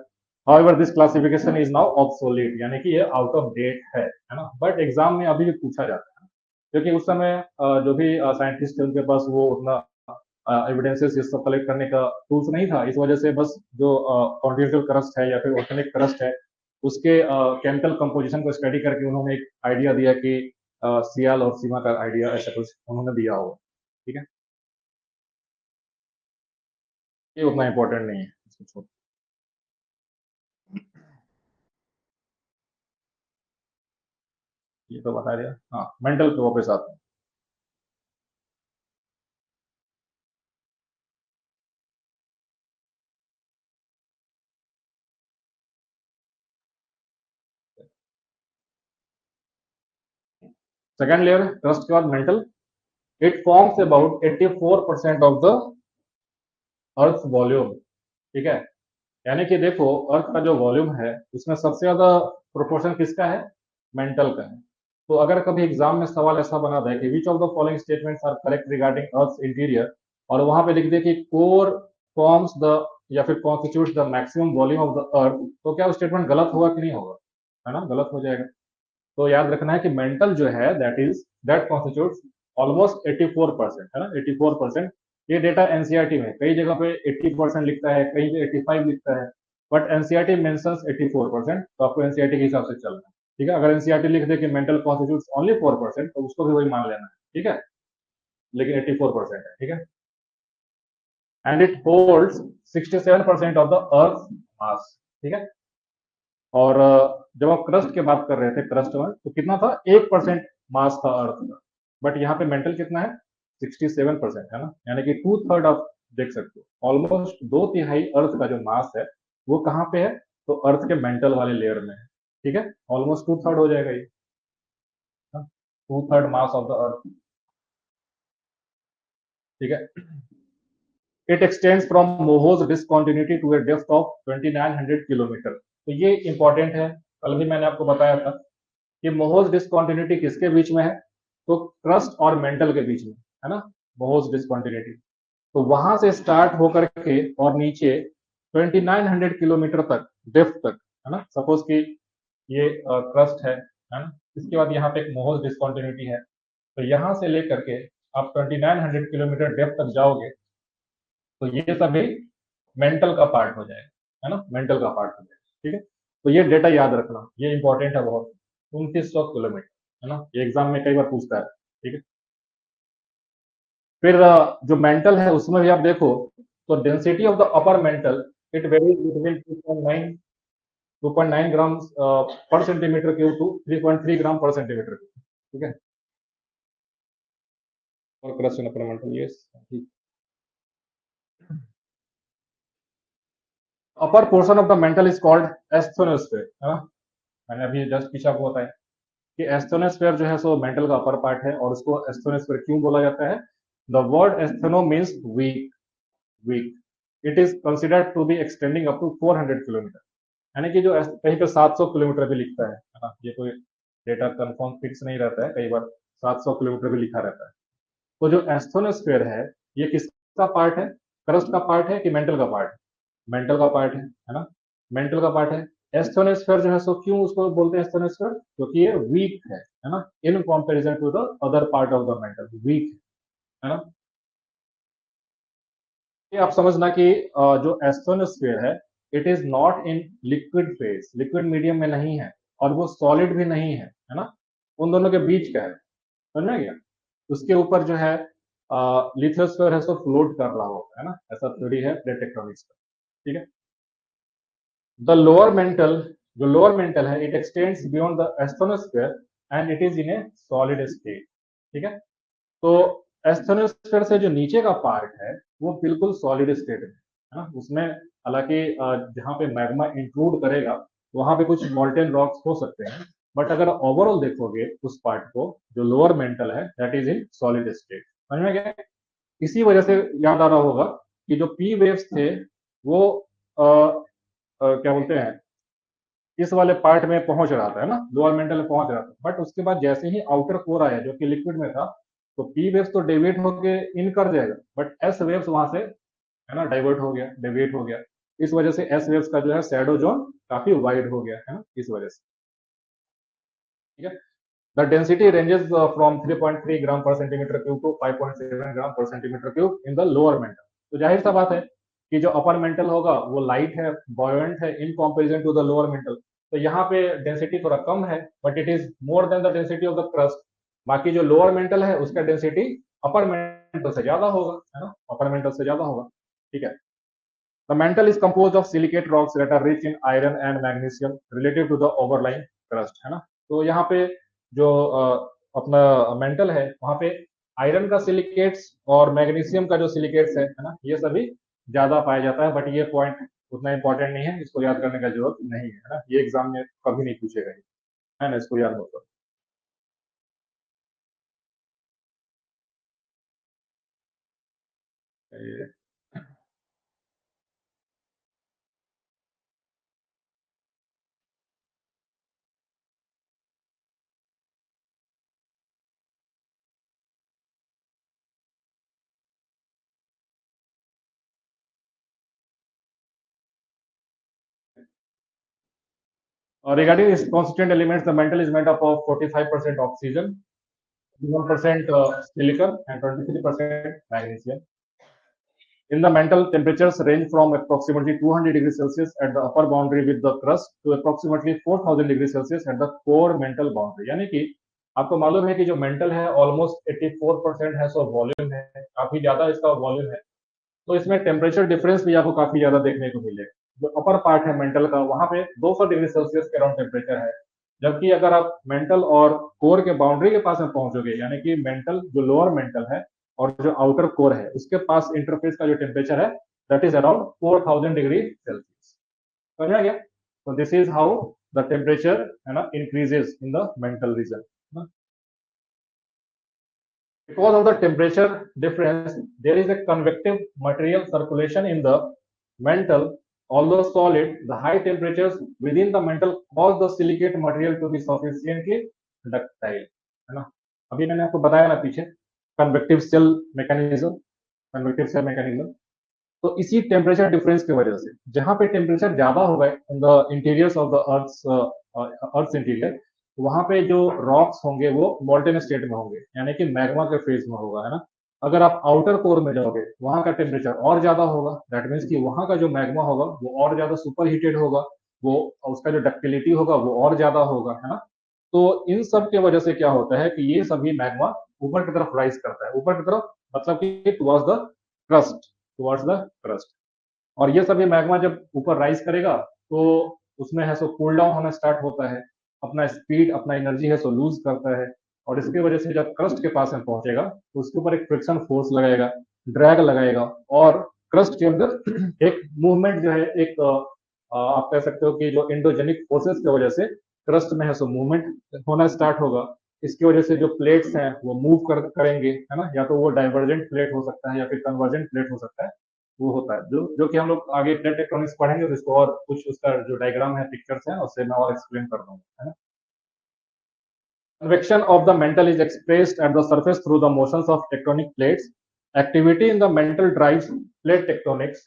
However, this classification is now obsolete, यानी कि ये आउट ऑफ डेट है ना, बट एग्जाम में अभी भी पूछा जाता है, क्योंकि उस समय जो भी साइंटिस्ट थे उनके पास वो उतना एविडेंसेस ये सब कलेक्ट करने का टूल्स नहीं था। इस वजह से बस जो कॉन्टिनेंटल क्रस्ट है या फिर ओशनिक क्रस्ट है उसके केमिकल कंपोजिशन को स्टडी करके उन्होंने एक आइडिया दिया कि सियाल और सीमा का आइडिया ऐसा कुछ उन्होंने दिया होगा। ठीक है, ये उतना इंपॉर्टेंट नहीं है, इसको छोड़। ये तो बता दिया। हाँ, मेंटल पे वापस आते हैं। सेकेंड लेयर क्रस्ट के बाद mental, it forms about 84% of the earth volume, ठीक है। यानी कि देखो अर्थ का जो वॉल्यूम है उसमें सबसे ज्यादा प्रोपोर्शन किसका है, मेंटल का है। तो अगर कभी एग्जाम में सवाल ऐसा बना दे कि which of the following statements are correct regarding earth interior, और वहां पे लिख दे कि कोर फॉर्म्स द या फिर constitute the maximum volume of the earth, तो क्या वो स्टेटमेंट गलत होगा कि नहीं होगा, है ना, गलत हो जाएगा। तो याद रखना है कि मेंटल जो है दैट कॉन्स्टिट्यूट ऑलमोस्ट 84%, है ना, 84%। ये डेटा एनसीईआरटी में कई जगह पे 80% लिखता है, कहीं पे 85 लिखता है, बट एनसीईआरटी मेंशंस 84%, तो आपको एनसीईआरटी के हिसाब से चलना है, ठीक है। अगर एनसीईआरटी लिख दे कि मेंटल कॉन्स्टिट्यूट्स ओनली 4%, तो उसको भी वही मान लेना है, ठीक है, लेकिन 84% है, ठीक है। And it holds 67% of the earth mass, ठीक है। और जब आप क्रस्ट की बात कर रहे थे, क्रस्ट में तो कितना था, 1% मास था अर्थ का, बट यहाँ पे मेंटल कितना है, 67%, है ना, यानी कि 2/3 आप देख सकते हो, ऑलमोस्ट 2/3 अर्थ का जो मास है वो कहाँ पे है, तो अर्थ के मेंटल वाले लेयर में है, ठीक है, ऑलमोस्ट 2/3 हो जाएगा ये, 2/3 मास ऑफ द अर्थ, ठीक है। It extends from Moho's discontinuity to a depth of 2900 kilometre. तो ये इंपॉर्टेंट है, कल भी मैंने आपको बताया था कि मोहोज डिसकंटिन्यूटी किसके बीच में है, तो क्रस्ट और मेंटल के बीच में, है ना, मोहोज डिसकंटिन्यूटी। तो वहां से स्टार्ट होकर के और नीचे 2900 किलोमीटर तक, डेप्थ तक, है ना, सपोज कि ये क्रस्ट है ना, इसके बाद यहाँ पे एक मोहोज डिसकंटिन्यूटी है, तो यहाँ से लेकर के आप 2900 किलोमीटर डेप्थ तक जाओगे, तो ये सभी मेंटल का पार्ट हो जाएगा, है ना, मेंटल का पार्ट हो जाएगा, ठीक है। तो ये डेटा याद रखना, ये इंपॉर्टेंट है बहुत, 2900 किलोमीटर, है ना, ये एग्जाम में कई बार पूछता है, ठीक है। फिर जो मेंटल है उसमें भी आप देखो, तो density of the upper mantle, it varies between 2.9 gram per centimetre cube two 3.3 gram per centimetre cube, ठीक है। और crust in upper mantle, yes, ठीक। Upper portion of the mantle is called asthenosphere, है ना, मैंने अभी जस्ट पीछे आपको बताया कि एस्थोनोस्फेयर जो है सो मेंटल का अपर पार्ट है, और उसको एस्थोनोस्फेयर क्यों बोला जाता है, the word astheno means weak, weak. It is considered to be extending up to 400 kilometre, यानी कि जो कहीं पे 700 किलोमीटर भी लिखता है ना, ये कोई डेटा कंफर्म फिक्स नहीं रहता है, कई बार 700 किलोमीटर भी लिखा रहता है। तो जो एस्थोनोस्फेयर है ये किसका पार्ट है, क्रस्ट का पार्ट है कि मेंटल का पार्ट है, मेंटल का पार्ट है ना, मेंटल का पार्ट है। एस्थोनोस्फेयर जो है सो क्यों उसको बोलते हैं एस्थोनोस्फेयर, क्योंकि ये वीक है ना, in comparison to the other part of the mantle, weak, है ना। ये आप समझना कि जो एस्थोनोस्फेयर है, it is not in liquid phase, liquid medium में नहीं है, और वो सॉलिड भी नहीं है ना, उन दोनों के बीच का है, समझ में गया। उसके ऊपर जो है लिथोस्फेयर है सो फ्लोट कर रहा होगा, है ना, ऐसा थ्योरी है प्लेट टेक्टोनिक्स का, ठीक है। द लोअर मेंटल, जो लोअर मेंटल है, it extends beyond the asthenosphere and it is in a solid state, ठीक है। तो एस्थोनोस्फेयर से जो नीचे का पार्ट है वो बिल्कुल सॉलिड स्टेट में है ना, उसमें हालांकि जहाँ पे मैग्मा इंक्लूड करेगा वहां पे कुछ मॉल्टेन रॉक्स हो सकते हैं, बट अगर ओवरऑल देखोगे उस पार्ट को, जो लोअर मेंटल है that is in solid state, समझ में गया। इसी वजह से याद आ रहा होगा कि जो पी वेव्स थे वो क्या बोलते हैं, इस वाले पार्ट में पहुंच रहा था, है ना, लोअर मेंटल में पहुंच रहा था, बट उसके बाद जैसे ही आउटर कोर आया जो कि लिक्विड में था, तो पी वेव्स तो डेविएट होके इन कर जाएगा, बट एस वेव्स वहां से, है ना, डाइवर्ट हो गया, डेविएट हो गया। इस वजह से एस वेव्स का जो है शैडो जोन काफी वाइड हो गया, है ना, इस वजह से, ठीक है। The density ranges from 3.3 gram per centimetre cube two 5.7 gram per centimetre cube in the lower mantle. तो जाहिर सा बात है कि जो अपर मेंटल होगा वो लाइट है, बॉयंट है in comparison to the lower mantle, तो यहाँ पे डेंसिटी थोड़ा कम है, but it is more than the density of the crust. बाकी जो लोअर मेंटल है उसका डेंसिटी अपर मेंटल से ज्यादा होगा, है ना, अपर मेंटल से ज्यादा होगा, ठीक है। The mantle is composed of silicate rocks that are rich in iron and magnesium relative to the overlying crust, है ना। तो यहाँ पे जो अपना मेंटल है वहां पे आयरन का सिलिकेट्स और मैग्नीशियम का जो सिलिकेट्स है ना, ये सभी ज्यादा पाया जाता है, बट ये पॉइंट उतना इंपॉर्टेंट नहीं है, इसको याद करने का जरूरत नहीं है ना, ये एग्जाम में कभी नहीं पूछेगा, है ना, इसको याद मत करो। Regarding its constituent elements, the mantle is made up of 45% oxygen, 1% silicon, and 23% magnesium. In the mantle, temperatures range from approximately 200 degrees Celsius at the upper boundary with the crust to approximately 4000 degrees Celsius at the core mantle boundary. यानी कि आपको मालूम है कि जो mental है almost 84% है, so volume है, काफी ज्यादा इसका वॉल्यूम है। तो इसमें टेम्परेचर डिफरेंस भी आपको काफी ज्यादा देखने को मिलेगा। जो अपर पार्ट है मेंटल का, वहां पे 200 डिग्री सेल्सियस के अराउंड टेम्परेचर है, जबकि अगर आप मेंटल और कोर के बाउंड्री के पास में पहुंचोगे, यानी कि मेंटल जो लोअर मेंटल है और जो आउटर कोर है, उसके पास इंटरफेस का जो टेम्परेचर है that is around 4000 degree Celsius. समझ आ गया? तो this is how the temperature है ना increases in the mantle region. Because of the temperature difference, there is a convective material circulation in the mantle. Although solid, the high temperatures within the mantle cause the silicate material to be sufficiently ductile, है ना? अभी मैंने आपको बताया ना पीछे convective cell mechanism, convective cell mechanism. तो इसी टेम्परेचर डिफरेंस की वजह से जहां पे टेम्परेचर ज्यादा होगा in the interiors of the earth interior, वहां पे जो रॉक्स होंगे वो मोल्टेन स्टेट में होंगे, यानी कि मैग्मा के फेज में होगा, है ना? अगर आप आउटर कोर में जाओगे, वहां का टेम्परेचर और ज्यादा होगा, दैट मीन्स कि वहां का जो मैग्मा होगा वो और ज्यादा सुपर हीटेड होगा, वो उसका जो डक्टिलिटी होगा वो और ज्यादा होगा, है ना? तो इन सब के वजह से क्या होता है कि ये सभी मैग्मा ऊपर की तरफ राइज करता है, ऊपर की तरफ मतलब कि towards the crust, towards the crust. और ये सभी मैग्मा जब ऊपर राइज करेगा तो उसमें है सो कूल डाउन होना स्टार्ट होता है, अपना स्पीड अपना एनर्जी है सो लूज करता है, और इसकी वजह से जब क्रस्ट के पास में पहुंचेगा तो उसके ऊपर एक फ्रिक्शन फोर्स लगाएगा, ड्रैग लगाएगा, और क्रस्ट के अंदर एक मूवमेंट जो है, एक आप कह सकते हो कि जो इंडोजेनिक फोर्सेस की वजह से क्रस्ट में है सो मूवमेंट होना स्टार्ट होगा। इसकी वजह से जो प्लेट्स हैं वो मूव करेंगे, है ना? या तो वो डाइवर्जेंट प्लेट हो सकता है या फिर कन्वर्जेंट प्लेट हो सकता है, वो होता है जो जो कि हम लोग आगे प्लेट टेक्टोनिक्स पढ़ेंगे, तो इसको और कुछ उसका जो डायग्राम है, पिक्चर्स हैं, उससे मैं और एक्सप्लेन कर दूंगा, है ना? Convection of the mantle is expressed at the surface through the motions of tectonic plates. Activity in the mantle drives plate tectonics,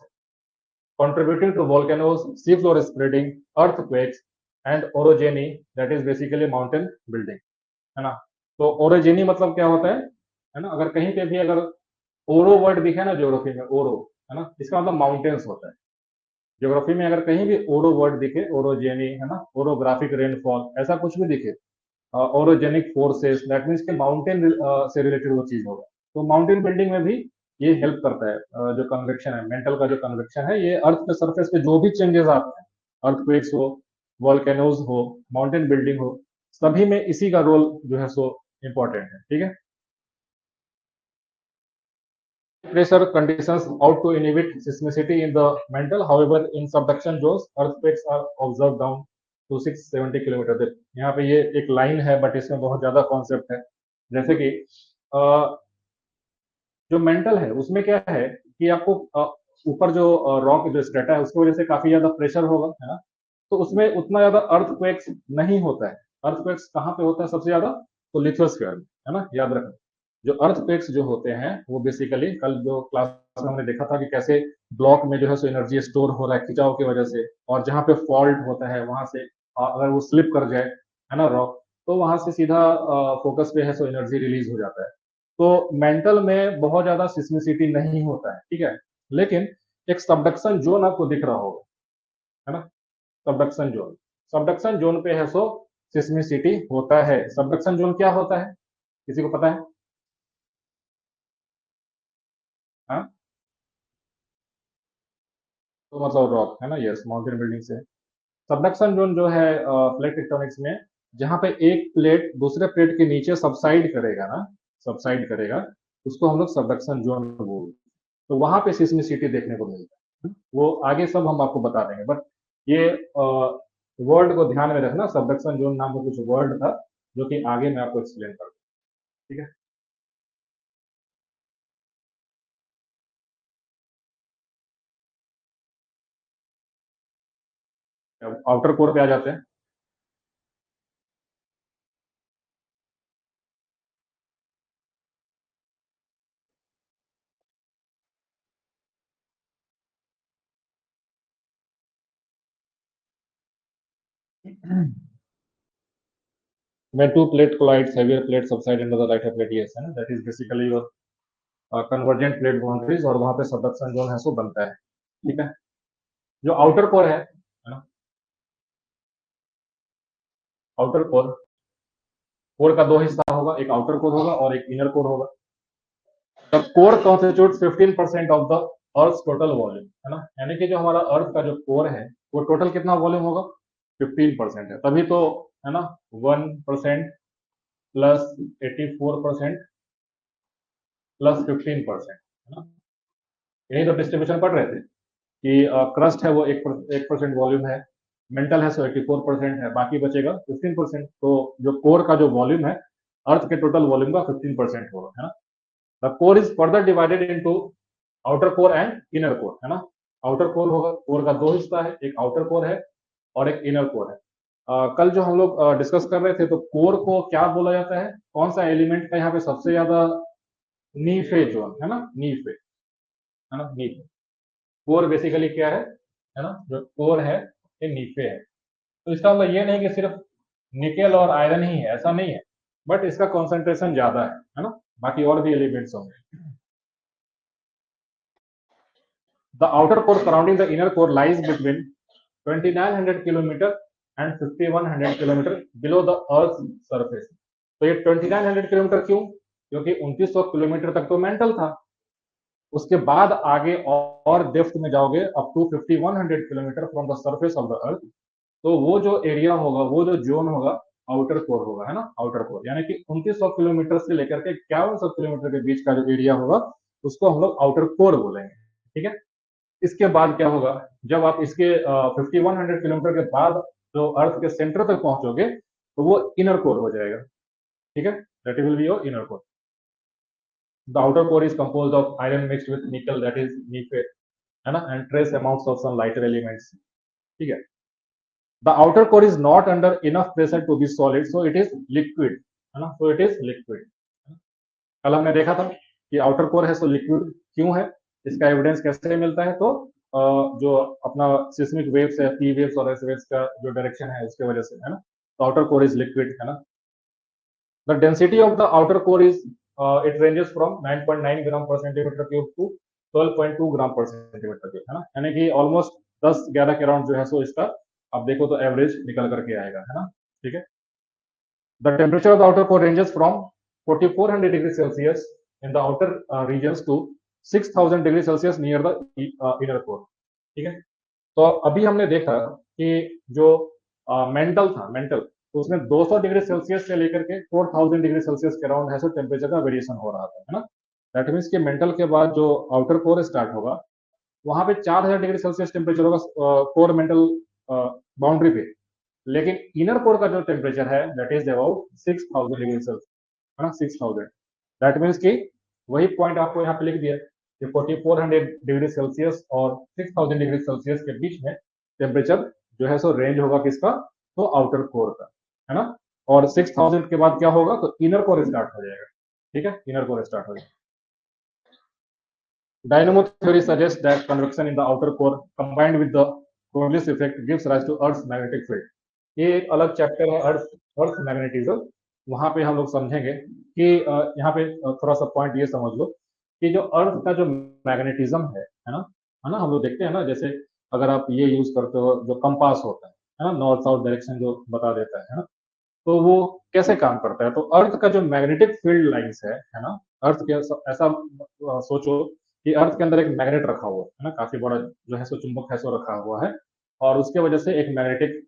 contributing to volcanoes, seafloor spreading, earthquakes, and orogeny, that is basically mountain building, है ना? तो orogeny मतलब क्या होता है ना? अगर कहीं पे भी अगर ओरो वर्ड दिखे ना ज्योग्राफी में, ओरो, है ना, इसका मतलब माउंटेन्स होता है। ज्योग्राफी में अगर कहीं भी ओरो वर्ड दिखे, ओरोजेनी, है ना, ओरोग्राफिक रेनफॉल, ऐसा कुछ भी दिखे, ओरोजेनिक फोर्सेस, दैट मीन्स के माउंटेन से रिलेटेड वो चीज होगा। तो माउंटेन बिल्डिंग में भी ये हेल्प करता है। जो कन्वेक्शन है, मेंटल का जो कन्वेक्शन है, ये अर्थ के सरफेस पे जो भी चेंजेस आते हैं, अर्थक्वेक्स हो, वॉल्केनोज हो, माउंटेन बिल्डिंग हो, सभी में इसी का रोल जो है सो इम्पोर्टेंट है। ठीक है? Pressure conditions out to inhibit seismicity in the mantle. However, in subduction zones, earthquakes are observed down to 670 kilometre. यहाँ पे ये एक लाइन है, बट इसमें बहुत ज्यादा कॉन्सेप्ट है। जैसे कि जो मेंटल है उसमें क्या है कि आपको ऊपर जो रॉक जो स्ट्रेटा है उसकी वजह से काफी ज्यादा प्रेशर होगा, है ना? तो उसमें उतना ज्यादा अर्थक्वेक्स नहीं होता है। अर्थक्वेक्स कहाँ पे होता है सबसे ज्यादा? तो लिथोस्फीयर में, है ना? याद रखना, जो अर्थक्वेक्स जो होते हैं वो बेसिकली, कल जो क्लास में हमने देखा था कि कैसे ब्लॉक में जो है सो एनर्जी स्टोर हो रहा है खिंचाव की वजह से, और जहाँ पे फॉल्ट होता है वहां से अगर वो स्लिप कर जाए, है ना, रॉक, तो वहां से सीधा फोकस पे है सो एनर्जी रिलीज हो जाता है। तो मेंटल में बहुत ज्यादा सिस्मिसिटी नहीं होता है, ठीक है? लेकिन एक सबडक्शन जोन आपको दिख रहा होगा, है ना? सबडक्शन जोन, सबडक्शन जोन पे है सो सिस्मिसिटी होता है। सबडक्शन जोन क्या होता है, किसी को पता है? हाँ, तो मतलब रॉक, है ना? यस, माउंटेन बिल्डिंग से। सबडक्शन जोन जो है प्लेट टेक्टोनिक्स में, जहां पे एक प्लेट दूसरे प्लेट के नीचे सबसाइड करेगा ना, सबसाइड करेगा, उसको हम लोग सबडक्शन जोन बोलते हैं। तो वहां पे सिस्मिसिटी देखने को मिलता है। वो आगे सब हम आपको बता देंगे, बट ये वर्ड को ध्यान में रखना, सबडक्शन जोन नाम का कुछ वर्ड था जो कि आगे मैं आपको एक्सप्लेन करूंगा। ठीक है? आउटर कोर पे आ जाते हैं। When two plate collides, heavier plate subside into the lighter plate, yes, है ना, that is basically your convergent plate boundaries, और वहां पे सबडक्शन जोन है सो बनता है। ठीक है, जो आउटर कोर है ना, आउटर कोर, कोर का दो हिस्सा होगा, एक आउटर कोर होगा और एक इनर कोर होगा। The core constitute 15% of the earth total volume, है ना, यानी कि जो हमारा अर्थ का जो कोर है वो टोटल कितना वॉल्यूम होगा, 15% है, तभी तो, है ना, 1% प्लस 84% प्लस 15%, है ना, यही तो डिस्ट्रीब्यूशन पढ़ रहे थे कि क्रस्ट है वो 1% वॉल्यूम है, मेंटल है सो 84% है, बाकी बचेगा 15%। तो जो कोर का जो वॉल्यूम है अर्थ के टोटल वॉल्यूम का 15% होगा, है ना। The core is further divided into outer core and inner core, है ना। आउटर कोर होगा, कोर का दो हिस्सा है, एक आउटर कोर है और एक इनर कोर है। कल जो हम लोग डिस्कस कर रहे थे तो कोर को क्या बोला जाता है, कौन सा एलिमेंट का यहाँ पे सबसे ज्यादा नीफे जोन है ना, नीफे, है ना, नीफे। कोर बेसिकली क्या है ना, जो कोर है ये नीफे है। तो इसका मतलब ये नहीं कि सिर्फ निकेल और आयरन ही है, ऐसा नहीं है, बट इसका कॉन्सेंट्रेशन ज्यादा है ना, बाकी और भी एलिमेंट्स होंगे। The outer core surrounding the inner core lies between 2900 kilometer and 5100 kilometre below the earth surface. तो ये 2900 किलोमीटर क्यों, क्योंकि 2900 किलोमीटर तक तो मेंटल था, उसके बाद आगे और डेप्थ में जाओगे up to 5100 kilometre from the surface of the earth, तो वो जो एरिया होगा, वो जो जोन होगा, आउटर कोर होगा, है ना, आउटर कोर, यानी कि 2900 किलोमीटर से लेकर के 5100 किलोमीटर के बीच का जो एरिया होगा उसको हम लोग आउटर कोर बोलेंगे। ठीक है, इसके बाद क्या होगा, जब आप इसके 5100 किलोमीटर के बाद जो अर्थ के सेंटर तक पहुंचोगे तो वो इनर कोर हो जाएगा। ठीक है, that will be your inner core. The outer core is composed of iron mixed with nickel, that is NiFe, है ना, and trace amounts of some lighter elements. ठीक है, the outer core is not under enough pressure to be solid, so it is liquid, है ना, सो it is liquid. कल हमने देखा था कि आउटर कोर है सो लिक्विड क्यों है, इसका एविडेंस कैसे मिलता है, तो जो अपना सिस्मिक वेव्स है, पी वेव्स और एस वेव्स का जो डायरेक्शन है उसके वजह से, है ना, तो आउटर कोर इज लिक्विड, है ना। The density of the outer core is it ranges from 9.9 gram per centimetre cube two 12.2 gram per centimetre cube, है ना, यानी कि ऑलमोस्ट 10-11 के अराउंड जो है सो इसका आप देखो तो एवरेज निकल करके आएगा, है ना। ठीक है, the temperature of the outer core ranges from 4400 degree Celsius in the outer regions to 6000 degree Celsius near the inner core. ठीक है, तो अभी हमने देखा कि जो मेंटल था, मेंटल, तो उसमें 200 डिग्री सेल्सियस से लेकर के 4000 डिग्री सेल्सियस के अराउंड है सो टेम्परेचर का वेरिएशन हो रहा था, है ना। दैट मीन्स कि मेंटल के बाद जो आउटर कोर स्टार्ट होगा वहां पे 4000 डिग्री सेल्सियस टेम्परेचर होगा कोर मेंटल बाउंड्री पे, लेकिन इनर कोर का जो टेम्परेचर है that is about 6000 degree Celsius, है ना, 6000। दैट मीन्स कि वही पॉइंट आपको यहाँ पे लिख दिया कि 4400 डिग्री सेल्सियस और 6000 डिग्री सेल्सियस के बीच में टेम्परेचर जो है सो रेंज होगा किसका, तो आउटर कोर का, है ना। और 6000 के बाद क्या होगा, तो इनर कोर स्टार्ट हो जाएगा। ठीक है, इनर कोर स्टार्ट हो जाएगा। Dynamo theory suggests that convection in the outer core combined with the Coriolis effect gives rise to Earth's magnetic field. ये एक अलग चैप्टर है, अर्थ मैग्नेटिज्म। वहां पे हम लोग समझेंगे कि यहाँ पे थोड़ा सा पॉइंट ये समझ लो कि जो अर्थ का जो मैग्नेटिज्म है ना, हम लोग देखते हैं ना, जैसे अगर आप ये यूज करते हो जो कंपास होता है ना, नॉर्थ साउथ डायरेक्शन जो बता देता है ना, तो वो कैसे काम करता है, तो अर्थ का जो मैग्नेटिक फील्ड लाइंस है ना, अर्थ के ऐसा सोचो कि अर्थ के अंदर एक मैग्नेट रखा हुआ है ना, काफी बड़ा जो है सो चुंबक है सो रखा हुआ है, और उसके वजह से एक मैग्नेटिक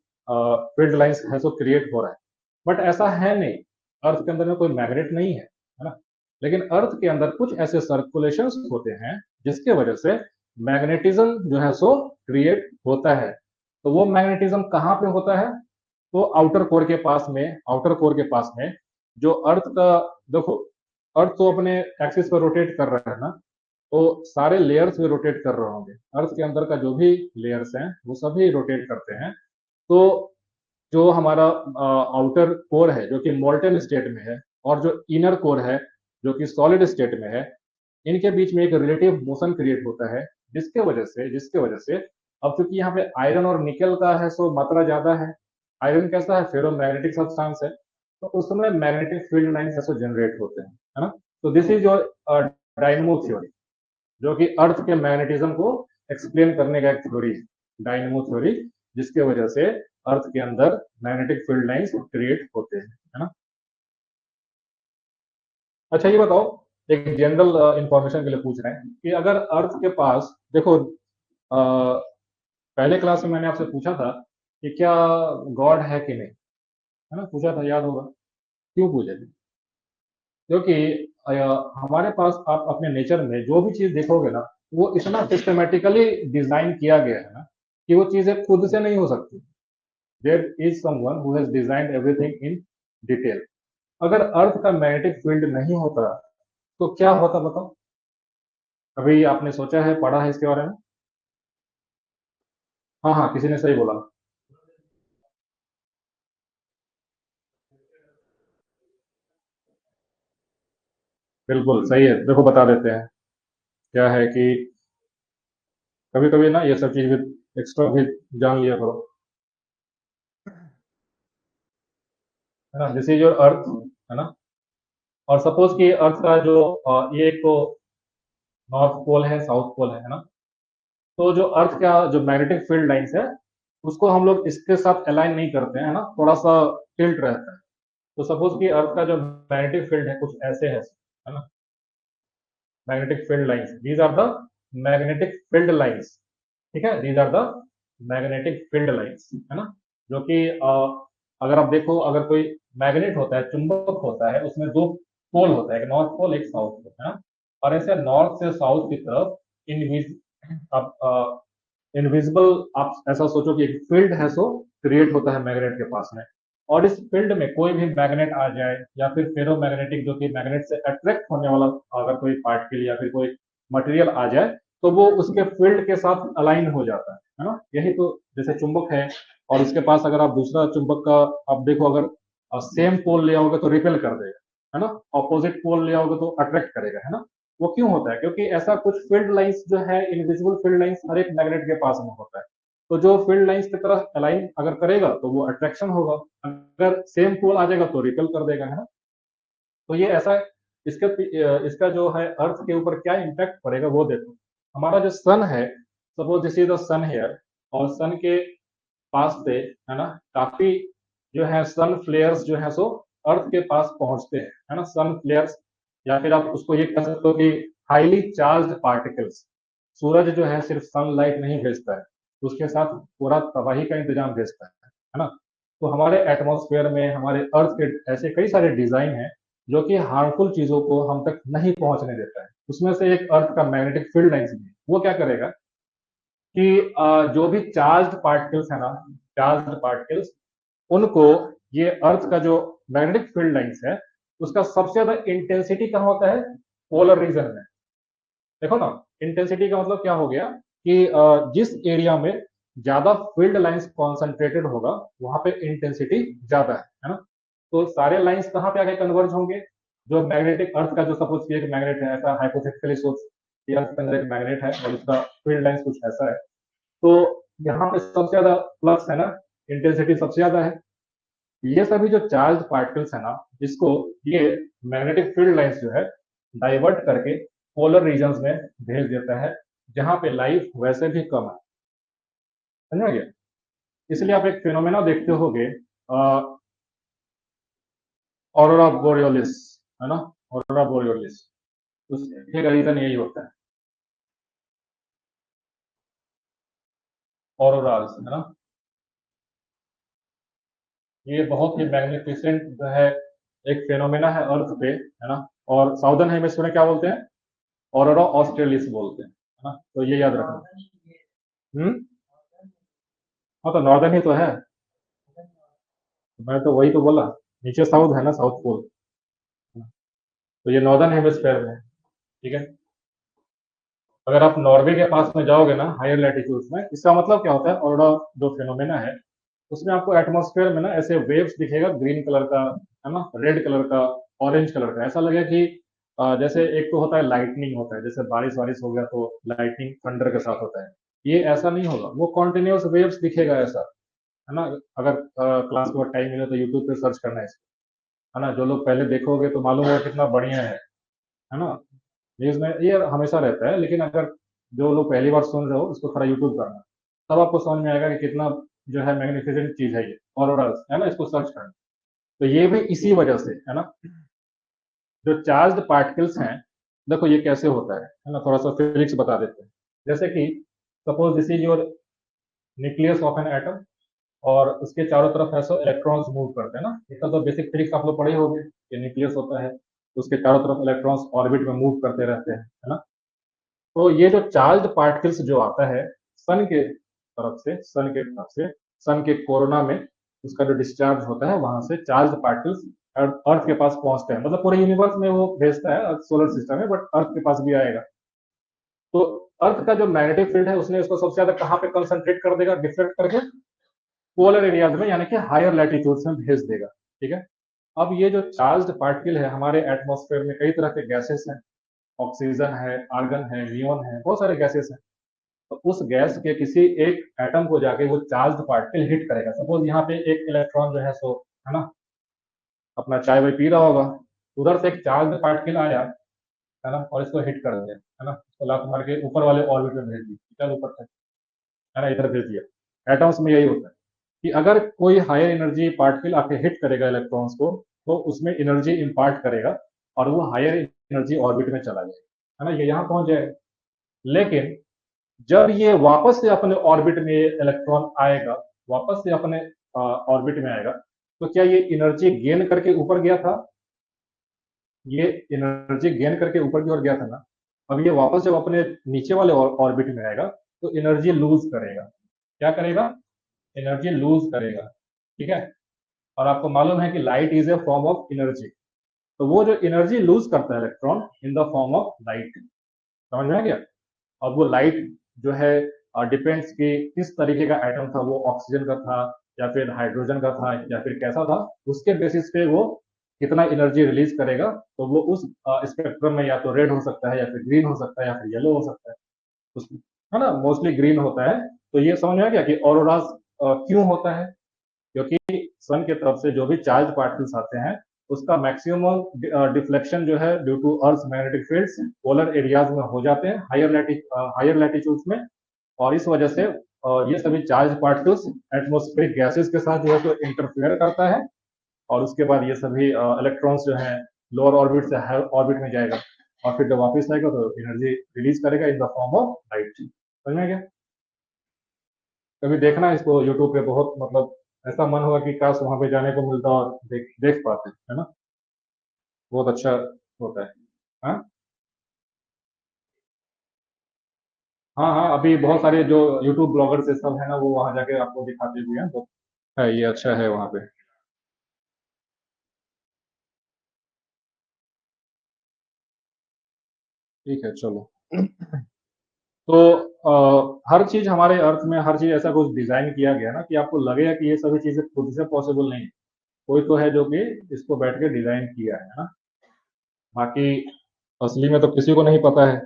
फील्ड लाइंस है सो क्रिएट हो रहा है। बट ऐसा है नहीं, अर्थ के अंदर में कोई मैग्नेट नहीं है ना, लेकिन अर्थ के अंदर कुछ ऐसे सर्कुलेशन होते हैं जिसके वजह से मैग्नेटिज्म जो है सो क्रिएट होता है। तो वो मैग्नेटिज्म कहाँ पे होता है, तो आउटर कोर के पास में, आउटर कोर के पास में जो अर्थ का, देखो अर्थ तो अपने एक्सिस पर रोटेट कर रहा है ना, तो सारे लेयर्स भी रोटेट कर रहे होंगे, अर्थ के अंदर का जो भी लेयर्स हैं वो सभी रोटेट करते हैं, तो जो हमारा आउटर कोर है जो कि मोल्टेन स्टेट में है और जो इनर कोर है जो कि सॉलिड स्टेट में है, इनके बीच में एक रिलेटिव मोशन क्रिएट होता है, जिसके वजह से अब चूंकि यहाँ पे आयरन और निकल का है सो मात्रा ज्यादा है। आयरन कैसा है, फेरो मैग्नेटिक सब्सटेंस है, तो उस समय मैग्नेटिक फील्ड लाइन्स ऐसे जनरेट होते हैं, है ना। तो this is your dynamo theory, जो कि अर्थ के मैग्नेटिज्म को एक्सप्लेन करने का एक थ्योरी है, डायनमो थ्योरी, जिसके वजह से अर्थ के अंदर मैग्नेटिक फील्ड लाइंस क्रिएट होते हैं, है ना। अच्छा ये बताओ, एक जनरल इंफॉर्मेशन के लिए पूछ रहे हैं कि अगर अर्थ के पास देखो, पहले क्लास में मैंने आपसे पूछा था कि क्या गॉड है कि नहीं, है ना, पूछा था, याद होगा। क्यों पूछे थे? क्योंकि अ, हमारे पास आप अपने नेचर में जो भी चीज देखोगे ना, वो इतना सिस्टमेटिकली डिजाइन किया गया है ना कि वो चीजें खुद से नहीं हो सकती। There is someone who has designed everything in detail. अगर अर्थ का मैग्नेटिक फील्ड नहीं होता तो क्या होता बताओ? अभी आपने सोचा है, पढ़ा है इसके बारे में? हाँ हाँ, किसी ने सही बोला। बिल्कुल सही है, देखो बता देते हैं। क्या है कि कभी कभी ना ये सब चीज भी एक्स्ट्रा भी जान लिया करो, है ना। दिस इज योर अर्थ, है ना। और सपोज कि अर्थ का जो ये एक तो नॉर्थ पोल है, साउथ पोल है ना। तो जो अर्थ का जो मैग्नेटिक फील्ड लाइंस है, उसको हम लोग इसके साथ अलाइन नहीं करते हैं, है ना, थोड़ा सा टिल्ट रहता है। तो सपोज कि अर्थ का जो मैग्नेटिक फील्ड है कुछ ऐसे है ना। Magnetic field lines, these are the magnetic field lines. ठीक है, these are the magnetic field lines, है ना। जो कि अगर आप देखो, अगर कोई मैग्नेट होता है, चुंबक होता है, उसमें दो पोल होता है, एक नॉर्थ पोल एक साउथ पोल, है ना। और ऐसे नॉर्थ से साउथ की तरफ इनविज अब इनविजिबल, आप ऐसा सोचो कि एक फील्ड है सो क्रिएट होता है मैग्नेट के पास में। और इस फील्ड में कोई भी मैग्नेट आ जाए या फिर फेरो मैग्नेटिक जो कि मैग्नेट से अट्रैक्ट होने वाला अगर कोई पार्टिकल या फिर कोई मटेरियल आ जाए, तो वो उसके फील्ड के साथ अलाइन हो जाता है ना। यही तो, जैसे चुंबक है और उसके पास अगर आप दूसरा चुंबक का आप देखो, अगर सेम पोल ले आओगे तो रिपेल कर देगा, है ना। ऑपोजिट पोल ले आओगे तो अट्रैक्ट करेगा, है ना। वो क्यों होता है? क्योंकि ऐसा कुछ फील्ड लाइंस जो है, इनविजिबल फील्ड लाइंस हर एक मैग्नेट के पास में होता है। तो जो फील्ड लाइंस की तरह अलाइन अगर करेगा तो वो अट्रैक्शन होगा, अगर सेम पोल आ जाएगा तो रिपेल कर देगा, है ना। तो ये ऐसा है। इसका जो है अर्थ के ऊपर क्या इम्पैक्ट पड़ेगा वो देखो। हमारा जो सन है, suppose this is the sun here, और सन के पास से, है ना, काफी जो है सन फ्लेयर्स जो है सो अर्थ के पास पहुंचते हैं, है ना, सन फ्लेयर्स। या फिर आप उसको ये कह सकते हो कि हाईली चार्ज पार्टिकल्स। सूरज जो है सिर्फ सनलाइट नहीं भेजता है, उसके साथ पूरा तबाही का इंतजाम भेजता है ना। तो हमारे एटमॉस्फेयर में, हमारे अर्थ के ऐसे कई सारे डिजाइन हैं जो कि हार्मफुल चीजों को हम तक नहीं पहुंचने देता है। उसमें से एक अर्थ का मैग्नेटिक फील्ड लाइंस भी है। वो क्या करेगा कि जो भी चार्ज पार्टिकल्स है ना, चार्ज पार्टिकल्स, उनको, ये अर्थ का जो मैग्नेटिक फील्ड लाइंस है, उसका सबसे ज्यादा इंटेंसिटी कहाँ होता है? पोलर रीजन में। देखो ना, इंटेंसिटी का मतलब क्या हो गया कि जिस एरिया में ज्यादा फील्ड लाइंस कॉन्सेंट्रेटेड होगा वहां पे इंटेंसिटी ज्यादा है ना। तो सारे लाइंस कहाँ पे आगे कन्वर्ज होंगे? जो मैग्नेटिक अर्थ का जो सपोज एक मैग्नेट है, ऐसा हाइपोथेटिकली सोच, ये अर्थ के अंदर एक मैग्नेट है और उसका फील्ड लाइंस कुछ ऐसा है। तो यहाँ पे सबसे ज्यादा फ्लक्स है ना, इंटेंसिटी सबसे ज्यादा है। ये सभी जो चार्ज पार्टिकल्स है ना, इसको ये मैग्नेटिक फील्ड लाइंस जो है डाइवर्ट करके पोलर रीजन्स में भेज देता है, जहां पे लाइफ वैसे भी कम है। समझ गए? इसलिए आप एक फिनोमेना देखते होगे, ऑरोरा बोरियोलिस, है ना, ऑरोरा बोरियोलिस। उसके का रीजन यही होता है, ऑरोरास, है ना। ये बहुत ही मैग्निफिसेंट जो है एक फेनोमेना है अर्थ पे, है ना। और साउदर्न हेमिस्फीयर में क्या बोलते हैं? ऑरोरा ऑस्ट्रेलिस बोलते हैं, है ना। तो ये याद रखना। हाँ तो नॉर्दर्न ही तो है। मैं तो वही तो बोला, नीचे साउथ है ना, साउथ पोल। तो ये नॉर्दर्न हेमिस्फेयर में है, ठीक है। अगर आप नॉर्वे के पास में जाओगे ना, हायर लैटिट्यूड्स में, इसका मतलब क्या होता है? ऑरोरा जो फिनोमेना है, उसमें आपको एटमॉस्फेयर में ना ऐसे वेव्स दिखेगा, ग्रीन कलर का, है ना, रेड कलर का, ऑरेंज कलर का। ऐसा लगेगा कि जैसे एक तो होता है लाइटनिंग होता है, जैसे बारिश वारिश हो गया तो लाइटनिंग थंडर के साथ होता है। ये ऐसा नहीं होगा, वो कॉन्टिन्यूस वेव्स दिखेगा ऐसा, है ना। अगर क्लास के बाद टाइम मिले तो यूट्यूब पे सर्च करना है इसको, है ना। जो लोग पहले देखोगे तो मालूम होगा कितना बढ़िया है ना। न्यूज में ये हमेशा रहता है, लेकिन अगर जो लोग पहली बार सुन रहे हो इसको थोड़ा यूट्यूब करना, तब आपको समझ में आएगा कि कितना जो है मैग्निफिकेंट चीज है ये ऑरोरास, है ना। इसको सर्च करना, तो ये भी इसी वजह से है ना। जो चार्ज्ड पार्टिकल्स हैं, देखो ये कैसे होता है ना, थोड़ा सा फिजिक्स बता देते हैं। जैसे कि suppose this is your nucleus of an atom, और उसके चारों तरफ ऐसा इलेक्ट्रॉन्स मूव करते हैं ना। इसका तो बेसिक फिजिक्स आप लोग पढ़े ही होंगे कि न्यूक्लियस होता है, उसके चारों तरफ इलेक्ट्रॉन्स ऑर्बिट में मूव करते रहते हैं, है ना। तो ये जो चार्ज्ड पार्टिकल्स जो आता है सन के तरफ से सन के कोरोना में, उसका जो डिस्चार्ज होता है वहां से चार्ज पार्टिकल्स अर्थ के पास पहुंचते हैं, मतलब पूरे यूनिवर्स में वो भेजता है, अर्थ सोलर सिस्टम में, बट अर्थ के पास भी आएगा। तो अर्थ का जो मैग्नेटिक फील्ड है उसने उसको सबसे ज्यादा कहाँ पे कंसंट्रेट कर देगा, डिफ्लेक्ट करके पोलर एरियाज में, यानी कि हायर लैटिट्यूड्स में भेज देगा। ठीक है। अब ये जो चार्ज्ड पार्टिकल है, हमारे एटमॉस्फेयर में कई तरह के गैसेस हैं, ऑक्सीजन है, आर्गन है, नियोन है, बहुत सारे गैसेस हैं। तो उस गैस के किसी एक एटम को जाके वो चार्ज पार्टिकल हिट करेगा। सपोज यहाँ पे एक इलेक्ट्रॉन जो है सो, है ना, अपना चाय वाय पी रहा होगा, उधर से एक चार्ज पार्टिकल आया, है ना, और इसको हिट कर दिया, है ना, इसको लात मार के ऊपर वाले ऑर्बिट में भेज दी, चल ऊपर तक, है ना, इधर भेज दिया। एटम्स में यही होता है कि अगर कोई हायर एनर्जी पार्टिकल आके हिट करेगा इलेक्ट्रॉन्स को, तो उसमें एनर्जी इम्पार्ट करेगा और वो हायर एनर्जी ऑर्बिट में चला जाएगा, है ना, ये यहाँ पहुंच जाएगा। लेकिन जब ये वापस से अपने ऑर्बिट में इलेक्ट्रॉन आएगा, वापस से अपने ऑर्बिट में आएगा, तो क्या ये एनर्जी गेन करके ऊपर गया था? ये एनर्जी गेन करके ऊपर की ओर गया था ना। अब ये वापस जब अपने नीचे वाले ऑर्बिट में आएगा तो एनर्जी लूज करेगा। क्या करेगा? एनर्जी लूज करेगा। ठीक है। और आपको मालूम है कि light is a form of energy, तो वो जो एनर्जी लूज करता है electron in the form of light. समझ में आ गया? अब वो लाइट जो है डिपेंड्स कि किस तरीके का एटम था, वो ऑक्सीजन का था या फिर हाइड्रोजन का था या फिर कैसा था, उसके बेसिस पे वो कितना एनर्जी रिलीज करेगा। तो वो उस स्पेक्ट्रम में या तो रेड हो सकता है या फिर ग्रीन हो सकता है या फिर येलो हो सकता है। उस, है ना, मोस्टली ग्रीन होता है। तो ये समझ में आ गया कि ऑरोराज क्यों होता है। क्योंकि सन की तरफ से जो भी चार्ज पार्टिकल्स आते हैं, उसका मैक्सिमम डिफ्लेक्शन जो है due to earth magnetic fields polar areas में हो जाते हैं, हायर लैटिट्यूड्स में। और इस वजह से ये सभी चार्ज पार्टिकल्स एटमोस्फेरिक गैसेस के साथ जो है तो इंटरफेयर करता है, और उसके बाद ये सभी इलेक्ट्रॉन्स जो है लोअर ऑर्बिट से हायर ऑर्बिट में जाएगा, और फिर जब वापस आएगा तो एनर्जी रिलीज करेगा इन द फॉर्म ऑफ लाइट। समझ में गया? कभी देखना इसको यूट्यूब पे, बहुत मतलब ऐसा मन होगा कि काश वहां पे जाने को मिलता और देख देख पाते, है ना। बहुत अच्छा होता है। हाँ हाँ हाँ, अभी बहुत सारे जो यूट्यूब ब्लॉगर्स ये सब है ना, वो वहां जाके आपको दिखाते भी हैं, तो है ये अच्छा है वहां पे। ठीक है, चलो। तो हर चीज हमारे अर्थ में, हर चीज ऐसा कुछ डिजाइन किया गया ना कि आपको लगेगा कि ये सभी चीजें खुद से पॉसिबल नहीं है। कोई तो है जो कि इसको बैठ के डिजाइन किया है ना। बाकी असली में तो किसी को नहीं पता है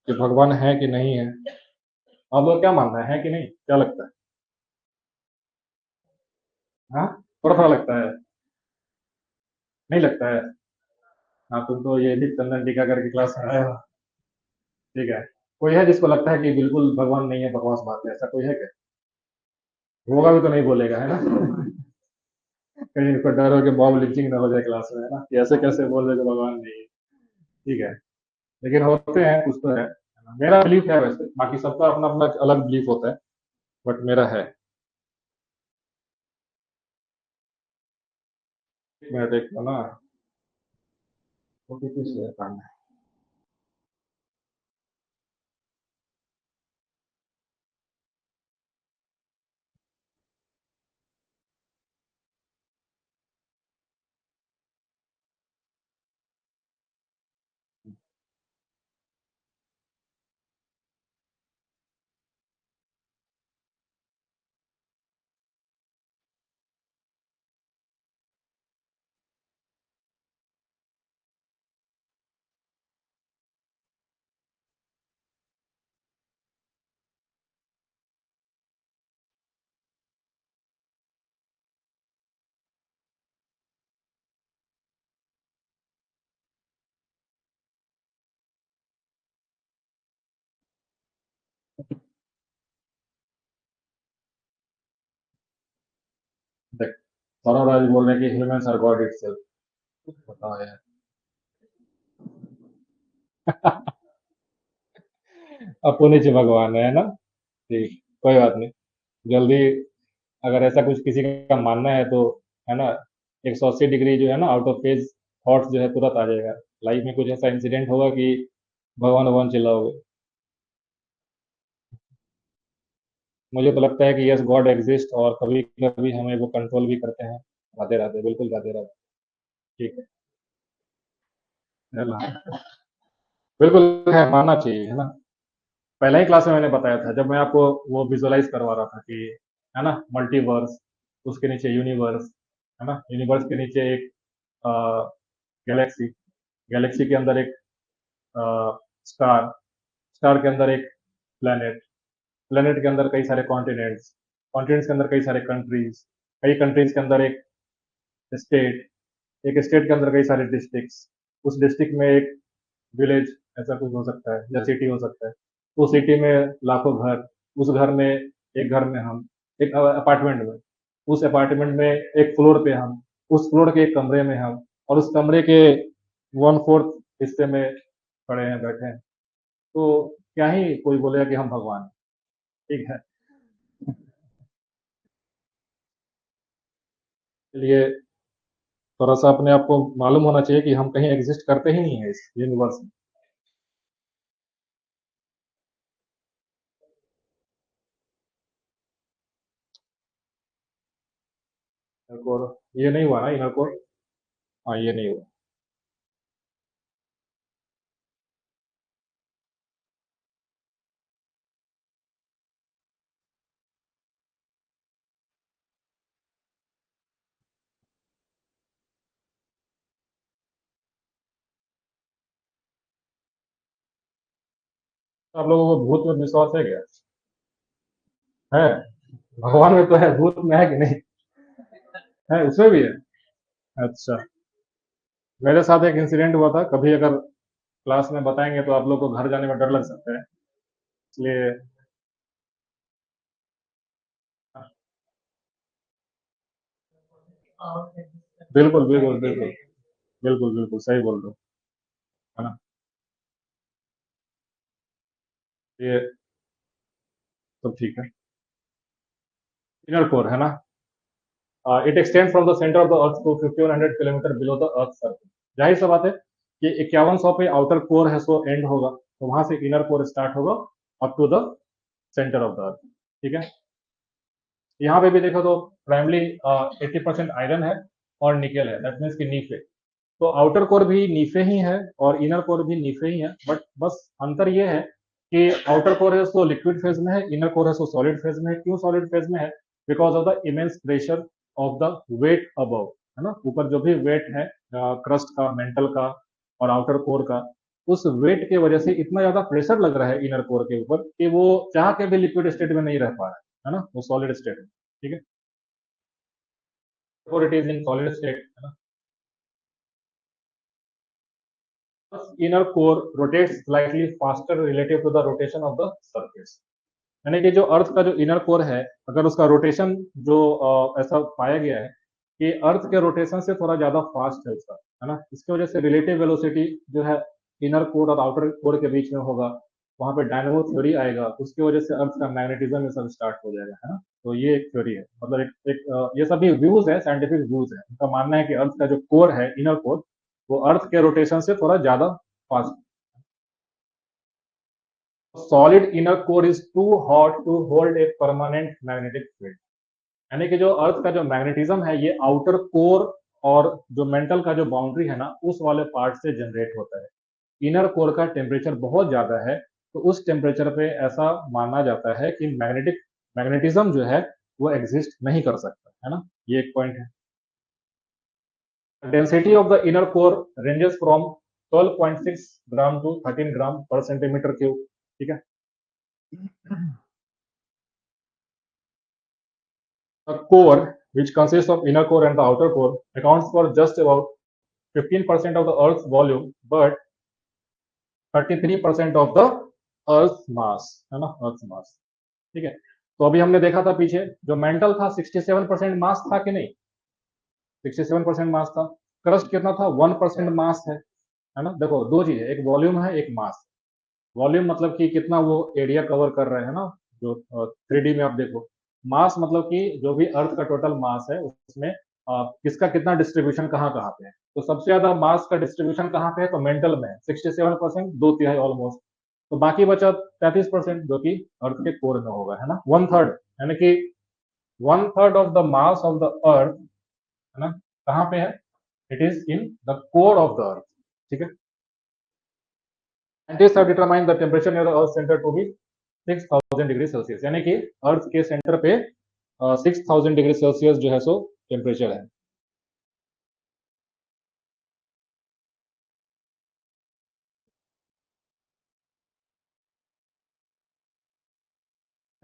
कि भगवान है कि नहीं है। आप लोग क्या मानना है कि नहीं, क्या लगता है? हाँ, थोड़ा थोड़ा लगता है, नहीं लगता है? हाँ, तुम तो ये भी चंदन टीका करके क्लास में आए हो। ठीक है। कोई है जिसको लगता है कि बिल्कुल भगवान नहीं है, बकवास बात है, ऐसा कोई है क्या? होगा भी तो नहीं बोलेगा, है ना। कहीं इनको डर हो कि मॉब लिंचिंग ना हो जाए क्लास में, है ना, कि ऐसे कैसे बोल रहे कि भगवान नहीं है। ठीक है। लेकिन होते हैं कुछ तो है। मेरा बिलीफ है वैसे, बाकी सबका अपना अपना अलग बिलीफ होता है, बट मेरा है। मैं देखता ना, ओटीपी शेयर करना है। देख, सौरभ राज बोल रहे हैं कि ह्यूमंस आर गॉड इटसेल्फ। बताओ यार। अपो नीचे भगवान है ना। ठीक, कोई बात नहीं। जल्दी, अगर ऐसा कुछ किसी का मानना है तो, है ना, 180 डिग्री जो है ना आउट ऑफ फेज थॉट्स जो है तुरंत आ जाएगा। लाइफ में कुछ ऐसा इंसिडेंट होगा कि भगवान भगवान चिल्लाओगे। मुझे तो लगता है कि यस, गॉड एग्जिस्ट, और कभी कभी हमें वो कंट्रोल भी करते हैं। राधे राधे, बिल्कुल राधे राधे। ठीक है ना, बिल्कुल है, मानना चाहिए, है ना। पहला ही क्लास में मैंने बताया था, जब मैं आपको वो विजुअलाइज करवा रहा था कि, है ना, मल्टीवर्स, उसके नीचे यूनिवर्स, है ना, यूनिवर्स के नीचे एक गैलेक्सी, गैलेक्सी के अंदर एक स्टार, स्टार के अंदर एक प्लेनेट, प्लेनेट के अंदर कई सारे कॉन्टिनेंट्स, कॉन्टिनेंट्स के अंदर कई सारे कंट्रीज, कई कंट्रीज के अंदर एक स्टेट, एक स्टेट के अंदर कई सारे डिस्ट्रिक्ट्स, उस डिस्ट्रिक्ट में एक विलेज, ऐसा कुछ हो सकता है, या सिटी हो सकता है। उस सिटी में लाखों घर, उस घर में, एक घर में हम, एक अपार्टमेंट में, उस अपार्टमेंट में एक फ्लोर पे हम, उस फ्लोर के एक कमरे में हम, और उस कमरे के 1/4 हिस्से में खड़े हैं, बैठे हैं। तो क्या ही कोई बोलेगा कि हम भगवान हैं। ठीक है, इसलिए थोड़ा सा अपने आप को मालूम होना चाहिए कि हम कहीं एग्जिस्ट करते ही नहीं है इस यूनिवर्स में। इनर कोर, ये नहीं हुआ ना इनर कोर। हाँ, ये नहीं हुआ। तो आप लोगों को भूत में विश्वास है क्या? है, भगवान में तो है, भूत में है कि नहीं? है, उसमें भी है। अच्छा, मेरे साथ एक इंसिडेंट हुआ था, कभी अगर क्लास में बताएंगे तो आप लोग को घर जाने में डर लग सकता है, इसलिए। बिल्कुल बिल्कुल बिल्कुल, बिल्कुल बिल्कुल सही बोल रहे हो, है ना। ये सब ठीक है। इनर कोर, है ना, it extend from the centre of the earth to 1500 kilometre below the earth surface. जाहिर सा बात है कि 5100 पे आउटर कोर है, सो एंड होगा, तो वहां से इनर कोर स्टार्ट होगा up to the centre of the earth. ठीक है, यहाँ पे भी देखो तो प्राइमली 80% आयरन है और निकेल है, दैट मीन्स कि नीफे। तो आउटर कोर भी नीफे ही है और इनर कोर भी नीफे ही है, बट बस अंतर ये है कि आउटर कोर है सो लिक्विड फेज में है, इनर कोर है सो सॉलिड फेज में है। क्यों सॉलिड फेज में है? Because of the immense pressure of the weight above, है ना, ऊपर जो भी वेट है क्रस्ट का, मेंटल का और आउटर कोर का, उस वेट के वजह से इतना ज्यादा प्रेशर लग रहा है इनर कोर के ऊपर कि वो चाह के भी लिक्विड स्टेट में नहीं रह पा रहा है ना, वो सॉलिड स्टेट में। ठीक है, it is in solid state, है ना। Inner core rotates slightly faster relative to the rotation of the surface. यानी कि जो अर्थ का जो इनर कोर है, अगर उसका रोटेशन जो ऐसा पाया गया है कि अर्थ के रोटेशन से थोड़ा ज्यादा फास्ट है उसका, है ना, इसकी वजह से रिलेटिव वेलोसिटी जो है इनर कोर और आउटर कोर के बीच में होगा, वहां पे डायनेमो थ्योरी आएगा, उसकी वजह से अर्थ का मैग्नेटिज्म ये सब स्टार्ट हो जाएगा, है ना। तो ये एक थ्योरी है, मतलब ये सभी व्यूज है, साइंटिफिक व्यूज है। उनका मानना है कि अर्थ का जो कोर है, इनर कोर, वो अर्थ के रोटेशन से थोड़ा ज्यादा fast. Solid inner core is too hot to hold a permanent magnetic field. यानी कि जो अर्थ का जो मैग्नेटिज्म है, ये आउटर कोर और जो मेंटल का जो बाउंड्री है ना, उस वाले पार्ट से जनरेट होता है। इनर कोर का टेम्परेचर बहुत ज्यादा है, तो उस टेम्परेचर पे ऐसा माना जाता है कि मैग्नेटिज्म जो है वो एग्जिस्ट नहीं कर सकता, है ना। ये एक पॉइंट है। Density of the inner core ranges from 12.6 gram to 13 gram per centimetre cube. ठीक है, the core, which consists of inner core and the outer core, accounts for just about 15% of the Earth's volume, but 33% of the अर्थ मास, है ना, अर्थ mass. ठीक है, तो अभी हमने देखा था पीछे जो मेंटल था 67% मास था कि नहीं, 67% मास था। क्रस्ट कितना था, 1% मास है ना। देखो दो चीज है, एक वॉल्यूम है एक मास। वॉल्यूम मतलब कि कितना वो एरिया कवर कर रहे हैं ना, जो 3D में आप देखो। मास मतलब कि जो भी अर्थ का टोटल मास है उसमें किसका कितना डिस्ट्रीब्यूशन कहाँ कहाँ पे है। तो सबसे ज्यादा मास का डिस्ट्रीब्यूशन कहाँ पे है, तो मेंटल में 67%, दो तिहाई ऑलमोस्ट। तो बाकी बचा 33% जो कि अर्थ के कोर में होगा, है ना, वन थर्ड। यानी कि one third of the mass of the earth, है ना, कहाँ पे है, it is in the core of the earth. ठीक है, scientist have determined the temperature near the earth centre to be 6000 degree Celsius, यानी कि अर्थ के सेंटर पे 6000 डिग्री सेल्सियस जो है सो टेम्परेचर है।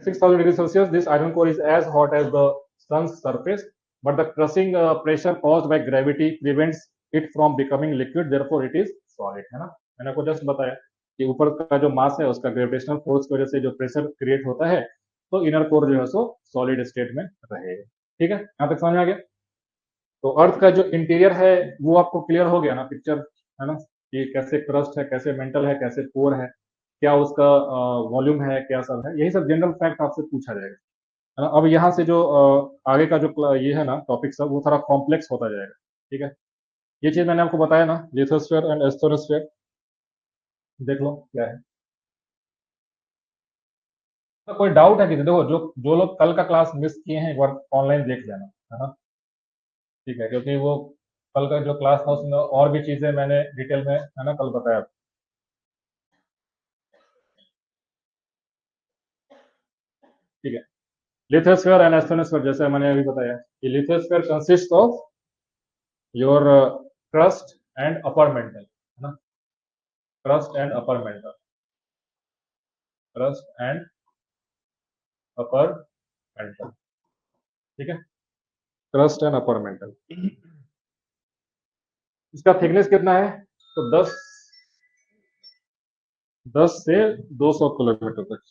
6000 degrees Celsius, this iron core is as hot as the sun's surface, but the crushing pressure caused by gravity prevents it from becoming liquid, therefore it is solid, है ना। मैंने आपको just बताया कि ऊपर का जो मास है उसका ग्रेविटेशनल फोर्स की वजह से जो प्रेशर क्रिएट होता है, तो इनर कोर जो है सो सॉलिड स्टेट में रहेगा। ठीक है, यहाँ तक समझ में आ गया। तो अर्थ का जो इंटीरियर है वो आपको क्लियर हो गया ना पिक्चर, है ना, कि कैसे क्रस्ट है, कैसे मेंटल है, कैसे कोर है, क्या उसका वॉल्यूम है, क्या सब है, यही सब जनरल फैक्ट आपसे पूछा जाएगा, है ना। अब यहाँ से जो आगे का जो ये है ना टॉपिक सब, वो थोड़ा कॉम्प्लेक्स होता जाएगा। ठीक है, ये चीज मैंने आपको बताया ना, लिथोस्फीयर एंड एस्थेनोस्फीयर, देख लो क्या है। तो कोई डाउट है कि देखो, जो जो लोग कल का क्लास मिस किए हैं एक बार ऑनलाइन देख लेना, है ना। ठीक है, क्योंकि वो कल का जो क्लास था उसमें और भी चीजें मैंने डिटेल में, है ना, कल बताया। ठीक है, लिथोस्फीयर एंड एस्थेनोस्फीयर, जैसे मैंने अभी बताया कि lithosphere consist of your crust and upper mantle, है ना, crust and upper mantle, crust and upper mantle. ठीक है, क्रस्ट एंड अपर मेंटल, इसका थिकनेस कितना है, तो 10 से 200 किलोमीटर तक।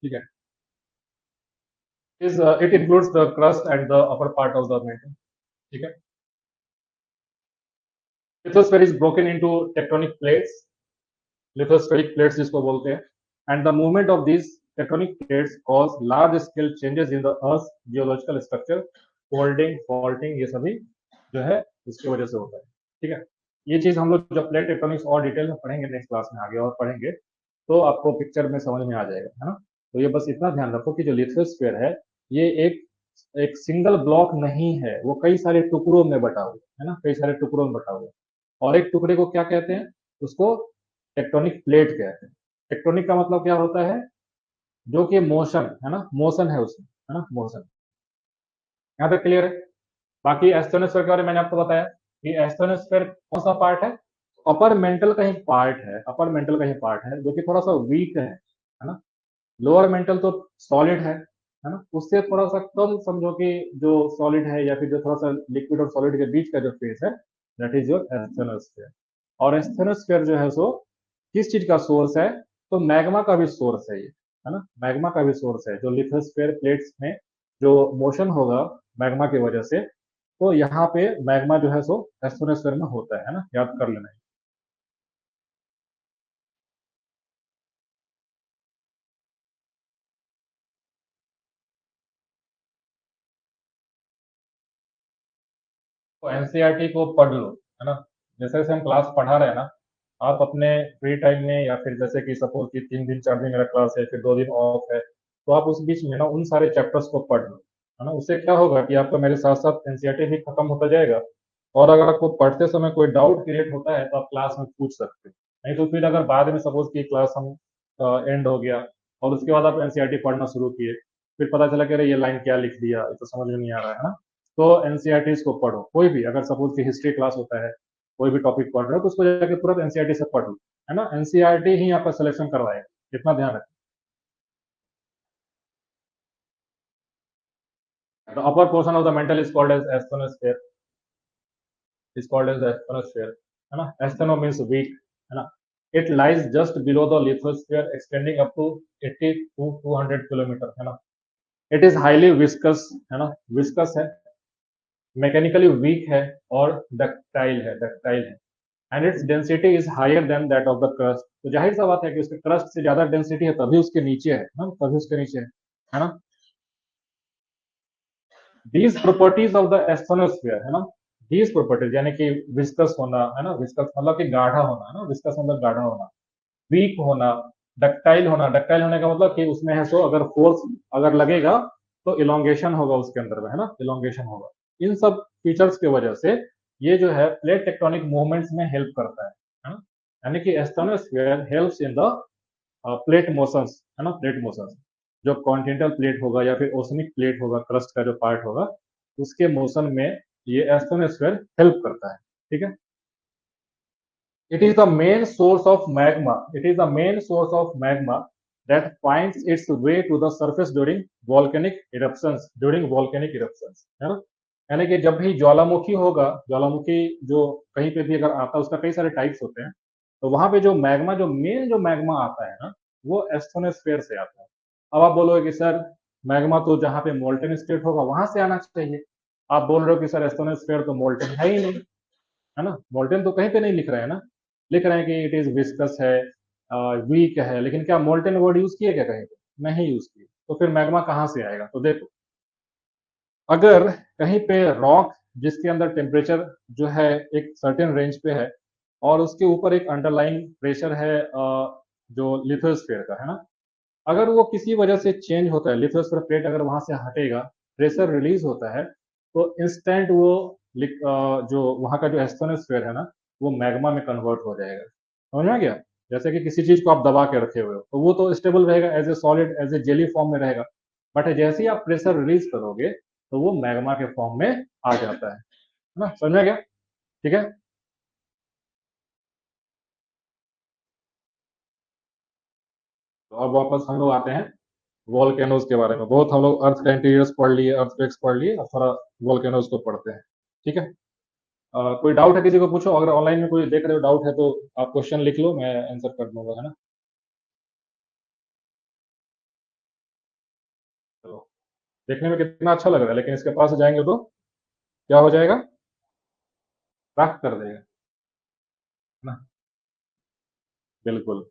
ठीक है, is it includes the crust and the upper part of the mental. ठीक है, lithosphere is broken into tectonic plates, lithospheric plates जिसको बोलते हैं, and the movement of these tectonic plates cause large scale changes in the earth geological structure, folding, faulting, ये सभी जो है इसकी वजह से होता है। ठीक है, ये चीज हम लोग जब प्लेट टेक्टोनिक्स और डिटेल में पढ़ेंगे नेक्स्ट क्लास में आगे और पढ़ेंगे, तो आपको पिक्चर में समझ में आ जाएगा, है ना। तो ये बस इतना ध्यान रखो कि जो लिथोस्फीयर है ये एक एक सिंगल ब्लॉक नहीं है, वो कई सारे टुकड़ों में बटा हुआ है ना, कई सारे टुकड़ों में बटा हुआ है। और एक टुकड़े को क्या कहते हैं, उसको टेक्टोनिक प्लेट कहते हैं। टेक्टोनिक का मतलब क्या होता है, जो कि मोशन, है ना, मोशन है उसमें, है ना, मोशन। यहाँ तक क्लियर है। बाकी एस्थेनोस्फेयर के बारे में मैंने आपको बताया कि एस्थेनोस्फेयर कौन सा पार्ट है, अपर मेंटल का ही पार्ट है, अपर मेंटल का ही पार्ट है, जो कि थोड़ा सा वीक है ना। लोअर मेंटल तो सॉलिड है ना, उससे थोड़ा सा कम समझो कि जो सॉलिड है या फिर जो थोड़ा सा लिक्विड और सॉलिड के बीच का जो फेस है, दैट इज योर एस्थेनोस्फेयर। और एस्थेनोस्फेयर जो है सो किस चीज का सोर्स है, तो मैग्मा का भी सोर्स है ये, है ना, मैग्मा का भी सोर्स है। जो लिथोस्फेयर प्लेट्स में जो मोशन होगा मैग्मा की वजह से, तो यहाँ पे मैग्मा जो है सो एस्थेनोस्फेयर में होता है ना, याद कर लेना। तो एनसीईआरटी को पढ़ लो, है ना। जैसे जैसे हम क्लास पढ़ा रहे हैं ना, आप अपने फ्री टाइम में या फिर जैसे कि सपोज कि 3 दिन 4 दिन मेरा क्लास है, फिर 2 दिन ऑफ है, तो आप उस बीच में ना उन सारे चैप्टर्स को पढ़ लो, है ना। उससे क्या होगा कि आपका मेरे साथ साथ एनसीईआरटी भी खत्म होता जाएगा, और अगर आपको पढ़ते समय कोई डाउट क्रिएट होता है तो आप क्लास में पूछ सकते हो। नहीं तो फिर अगर बाद में सपोज की क्लास हम एंड हो गया और उसके बाद आप एनसीईआरटी पढ़ना शुरू किए, फिर पता चला कि अरे ये लाइन क्या लिख दिया, ये तो समझ में नहीं आ रहा है ना। तो एनसीईआरटी को पढ़ो, कोई भी अगर सपोज की हिस्ट्री क्लास होता है, कोई भी टॉपिक पढ़ रहे हो तो उसको जाके तुरंत एनसीईआरटी से पढ़ लो, है ना। एनसीईआरटी ही आपका सिलेक्शन करवाएगा, इतना ध्यान रखें। The upper portion of the mantle is called as asthenosphere, is called as asthenosphere, है ना। astheno means weak, है ना। it lies just below the lithosphere extending up to 80 to 200 kilometre, है ना। it is highly viscous, है ना, viscous है, mechanically week है, और डक्टाइल है, and its density is higher than that of the crust. तो जाहिर सा बात है कि उसके क्रस्ट से ज्यादा डेंसिटी है, तभी उसके नीचे है ना, तभी उसके नीचे है ना। दीज प्रॉपर्टीज ऑफ द एस्थोनोस्फीयर, है ना, दीज प्रॉपर्टीज यानी कि विस्कस होना, है ना, विस्कस मतलब कि गाढ़ा होना, है ना, विस्कस मतलब गाढ़ा होना, वीक होना, डक्टाइल होने का मतलब कि उसमें है सो अगर फोर्स अगर लगेगा तो इलोंगेशन होगा उसके अंदर में, है ना, इलोंगेशन होगा। इन सब फीचर्स की वजह से ये जो है प्लेट टेक्टोनिक मूवमेंट्स में हेल्प करता है ना। यानी कि asthenosphere helps in the plate motions, है ना, प्लेट मोशंस। जो कॉन्टिनेंटल प्लेट होगा या फिर ओशनिक प्लेट होगा, क्रस्ट का जो पार्ट होगा, उसके मोशन में ये एस्थोनोस्फीयर हेल्प करता है, ठीक है। It is the main source of magma. It is the main source of magma that finds its way to the surface during volcanic eruptions. During volcanic eruptions, है ना। यानी कि जब भी ज्वालामुखी होगा, ज्वालामुखी जो कहीं पे भी अगर आता है, उसका कई सारे टाइप्स होते हैं, तो वहां पे जो मैग्मा, जो मेन जो मैग्मा आता है ना, वो एस्थोनोस्फेयर से आता है। अब आप बोलोगे कि सर मैग्मा तो जहाँ पे मोल्टेन स्टेट होगा वहां से आना चाहिए। आप बोल रहे हो कि सर एस्थोनोस्फेयर तो मोल्टेन है ही नहीं, है ना, मोल्टेन तो कहीं पे नहीं लिख रहे हैं ना। लिख रहे हैं कि इट इज विस्कस है, वीक है, लेकिन क्या मोल्टेन वर्ड यूज किए क्या कहीं पे? नहीं यूज किए। तो फिर मैग्मा कहाँ से आएगा? तो देखो, अगर कहीं पे रॉक जिसके अंदर टेम्परेचर जो है एक सर्टेन रेंज पे है, और उसके ऊपर एक अंडरलाइंग प्रेशर है जो लिथोस्फीयर का, है ना, अगर वो किसी वजह से चेंज होता है, लिथोस्फीयर प्लेट अगर वहां से हटेगा, प्रेशर रिलीज होता है, तो इंस्टेंट वो जो वहां का जो एस्थोनोस्फीयर है ना, वो मैग्मा में कन्वर्ट हो जाएगा। समझ में आ गया? जैसे कि किसी चीज को आप दबा के रखे हुए हो, तो वो तो स्टेबल रहेगा, as a solid, as a jelly form में रहेगा। बट जैसे ही आप प्रेशर रिलीज करोगे, तो वो मैग्मा के फॉर्म में आ जाता है ना। समझ में आ गया? ठीक है। तो अब वापस हम लोग आते हैं वॉल्केनोज के बारे में। बहुत हम लोग अर्थ का इंटीरियर्स पढ़ लिए, अर्थक्वेक्स पढ़ लिए, अब थोड़ा वॉल्केनोज को पढ़ते हैं, ठीक है। कोई डाउट है किसी को पूछो, अगर ऑनलाइन में कोई देख रहे हो डाउट है तो आप क्वेश्चन लिख लो, मैं आंसर कर दूंगा, है ना। चलो, देखने में कितना अच्छा लग रहा है, लेकिन इसके पास जाएंगे तो क्या हो जाएगा? राख कर देगा, है ना। बिल्कुल।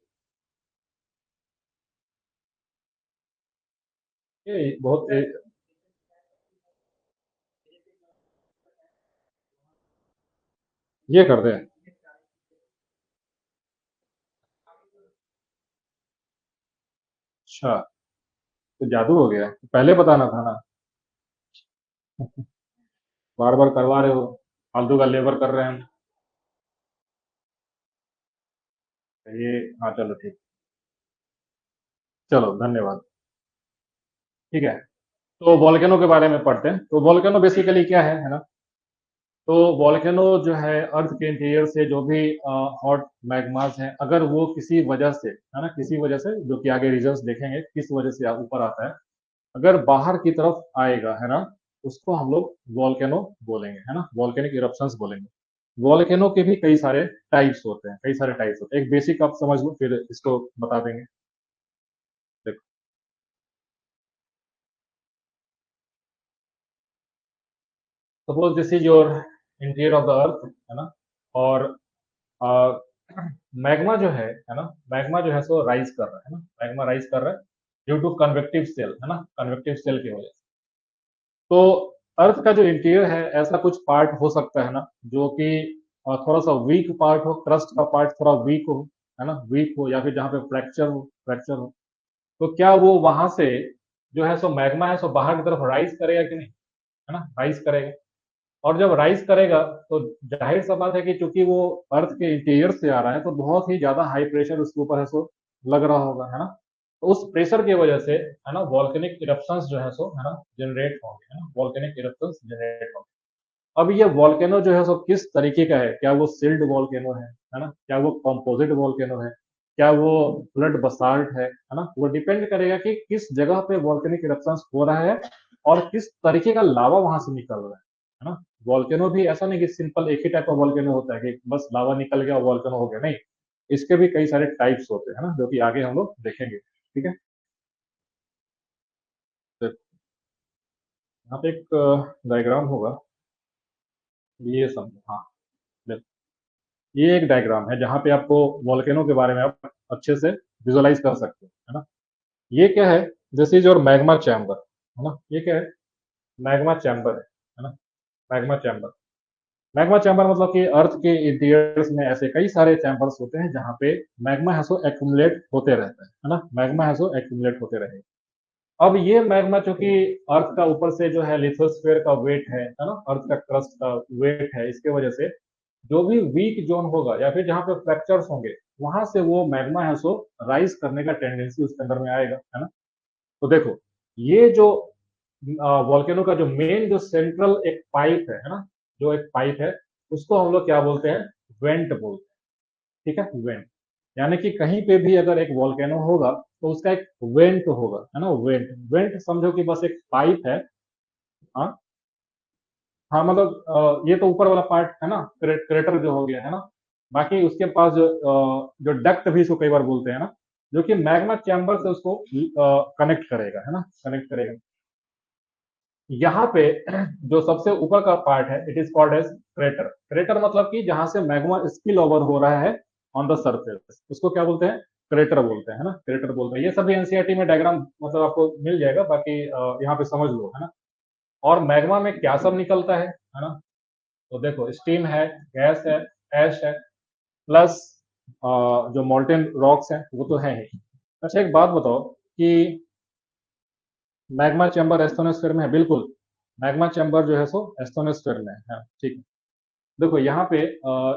ये बहुत ये कर दे। अच्छा, तो जादू हो गया, पहले बताना था ना। बार बार करवा रहे हो, फालतू का लेबर कर रहे हैं। ये, हाँ चलो ठीक, चलो धन्यवाद। ठीक है, तो वॉल्केनो के बारे में पढ़ते हैं। तो वॉल्केनो बेसिकली क्या है ना। तो वॉल्केनो जो है अर्थ के इंटीरियर से जो भी हॉट मैग्मास हैं, अगर वो किसी वजह से, है ना, किसी वजह से, जो कि आगे रीजंस देखेंगे किस वजह से ऊपर आता है, अगर बाहर की तरफ आएगा, है ना, उसको हम लोग वॉल्केनो बोलेंगे, है ना, वॉल्केनिक इरप्शंस बोलेंगे। वॉल्केनो के भी कई सारे टाइप्स होते हैं, कई सारे टाइप्स होते हैं। एक बेसिक आप समझ लो, फिर इसको बता देंगे। देखो, suppose this is your interior of the earth, है ना, और मैग्मा जो है ना, मैग्मा जो है सो राइज कर रहा है ना, मैग्मा राइज कर रहा है ड्यू टू कन्वेक्टिव सेल, है ना, कन्वेक्टिव सेल की वजह से। तो अर्थ का जो इंटीरियर है ऐसा कुछ पार्ट हो सकता है ना जो कि थोड़ा सा वीक पार्ट हो, क्रस्ट का पार्ट थोड़ा वीक हो, है ना, वीक हो, या फिर जहाँ पे फ्रैक्चर हो, तो क्या वो वहां से जो है सो मैग्मा है सो बाहर की तरफ राइज करेगा कि नहीं, है ना, राइज करेगा। और जब राइज करेगा तो जाहिर सा बात है कि चूंकि वो अर्थ के इंटीरियर से आ रहा है तो बहुत ही ज्यादा हाई प्रेशर उसके ऊपर है सो लग रहा होगा, है ना। तो उस प्रेशर की वजह से, है ना, वॉल्केनिक इरप्शंस जो है सो, है ना, जनरेट होंगे, है ना, वॉल्केनिक इरप्शंस जनरेट होंगे। अब ये वॉल्केनो जो है सो किस तरीके का है, क्या वो सिल्ड वॉल्केनो है ना, क्या वो कंपोजिट वॉल्केनो है, क्या वो फ्लड बसाल्ट है ना, वो डिपेंड करेगा कि किस जगह पे वॉल्केनिक इरप्शंस हो रहा है और किस तरीके का लावा वहां से निकल रहा है ना। वॉल्केनो भी ऐसा नहीं कि सिंपल एक ही टाइप का वॉल्केनो होता है कि बस लावा निकल गया वॉल्केनो हो गया, नहीं, इसके भी कई सारे टाइप्स होते हैं ना, जो कि आगे हम लोग देखेंगे, ठीक है। तो यहाँ पे एक डायग्राम होगा, ये समझो, हाँ, देखो, ये एक डायग्राम है जहाँ पे आपको वॉल्केनो के बारे में आप अच्छे से विजुअलाइज कर सकते हो, है ना। ये क्या है, this is your magma chamber, है ना, ये क्या है, मैग्मा चैम्बर है ना, मैग्मा चैम्बर। मैग्मा चैम्बर मतलब कि अर्थ के इंटीरियर्स में ऐसे कई सारे चैम्बर्स होते हैं जहाँ पे मैग्मा है सो एक्यूमुलेट होते रहता है ना, मैग्मा है सो एक्यूमुलेट होते रहे। अब ये मैग्मा चूंकि अर्थ का ऊपर से जो है लिथोस्फीयर का वेट है ना, अर्थ का क्रस्ट का वेट है, इसके वजह से जो भी वीक जोन होगा या फिर जहाँ पे फ्रैक्चर्स होंगे वहां से वो मैग्मा है सो राइज करने का टेंडेंसी उसके अंदर में आएगा, है ना। तो देखो, ये जो वॉल्केनो का जो मेन जो सेंट्रल एक पाइप है ना, जो एक पाइप है, उसको हम लोग क्या बोलते हैं, वेंट बोलते हैं, ठीक है, वेंट। यानी कि कहीं पे भी अगर एक वॉल्केनो होगा तो उसका एक वेंट होगा, है ना, वेंट। वेंट समझो कि बस एक पाइप है। हाँ, हाँ, मतलब ये तो ऊपर वाला पार्ट है ना, क्रेटर जो हो गया है ना। बाकी उसके पास जो डक्ट भी इसको कई बार बोलते हैं ना, जो कि मैग्मा चैम्बर से उसको कनेक्ट करेगा, है ना, कनेक्ट करेगा। यहाँ पे जो सबसे ऊपर का पार्ट है it is called as crater. Crater मतलब कि जहां से मैग्मा स्पिल ओवर हो रहा है ऑन द सरफेस, उसको क्या बोलते हैं, क्रेटर बोलते हैं, है ना, क्रेटर बोलते हैं। ये सभी एनसीईआरटी में डायग्राम मतलब आपको मिल जाएगा, बाकी यहाँ पे समझ लो, है ना। और मैग्मा में क्या सब निकलता है ना, तो देखो, स्टीम है, गैस है, ऐश है, प्लस जो मोल्टेन रॉक्स हैं वो तो है ही। अच्छा, एक बात बताओ कि मैग्मा चैम्बर एस्थोनोस्फीयर में है, बिल्कुल। मैग्मा चैम्बर जो है सो एस्थोनोस्फीयर में है, ठीक है। देखो यहाँ पे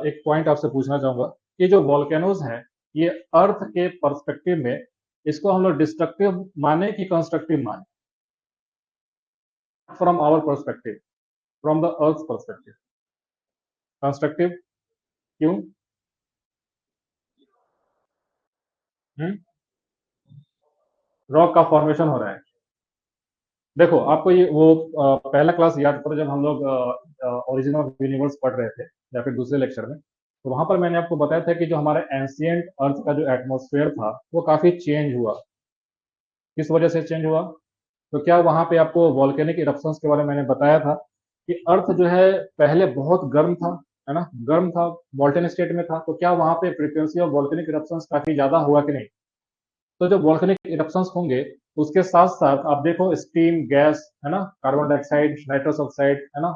एक पॉइंट आपसे पूछना चाहूंगा कि जो वॉल्केनोज हैं, ये अर्थ के पर्सपेक्टिव में इसको हम लोग डिस्ट्रक्टिव माने कि कंस्ट्रक्टिव माने, from our perspective, from the earth perspective, constructive, क्यों? रॉक का फॉर्मेशन हो रहा है। देखो, आपको ये वो पहला क्लास याद करो जब हम लोग ओरिजिन ऑफ यूनिवर्स पढ़ रहे थे, या फिर दूसरे लेक्चर में, तो वहां पर मैंने आपको बताया था कि जो हमारा एंशियंट अर्थ का जो एटमॉस्फेयर था वो काफी चेंज हुआ। किस वजह से चेंज हुआ? तो क्या वहां पे आपको वॉल्केनिक इरप्शंस के बारे में मैंने बताया था कि अर्थ जो है पहले बहुत गर्म था, है ना, गर्म था, मॉल्टेन स्टेट में था, तो क्या वहां पे फ्रीक्वेंसी ऑफ वॉल्केनिक इरप्शंस काफी ज्यादा हुआ कि नहीं? तो जब वॉल्केनिक इरप्शंस होंगे उसके साथ साथ आप देखो स्टीम, गैस, है ना, कार्बन डाइऑक्साइड, नाइट्रस ऑक्साइड, है ना,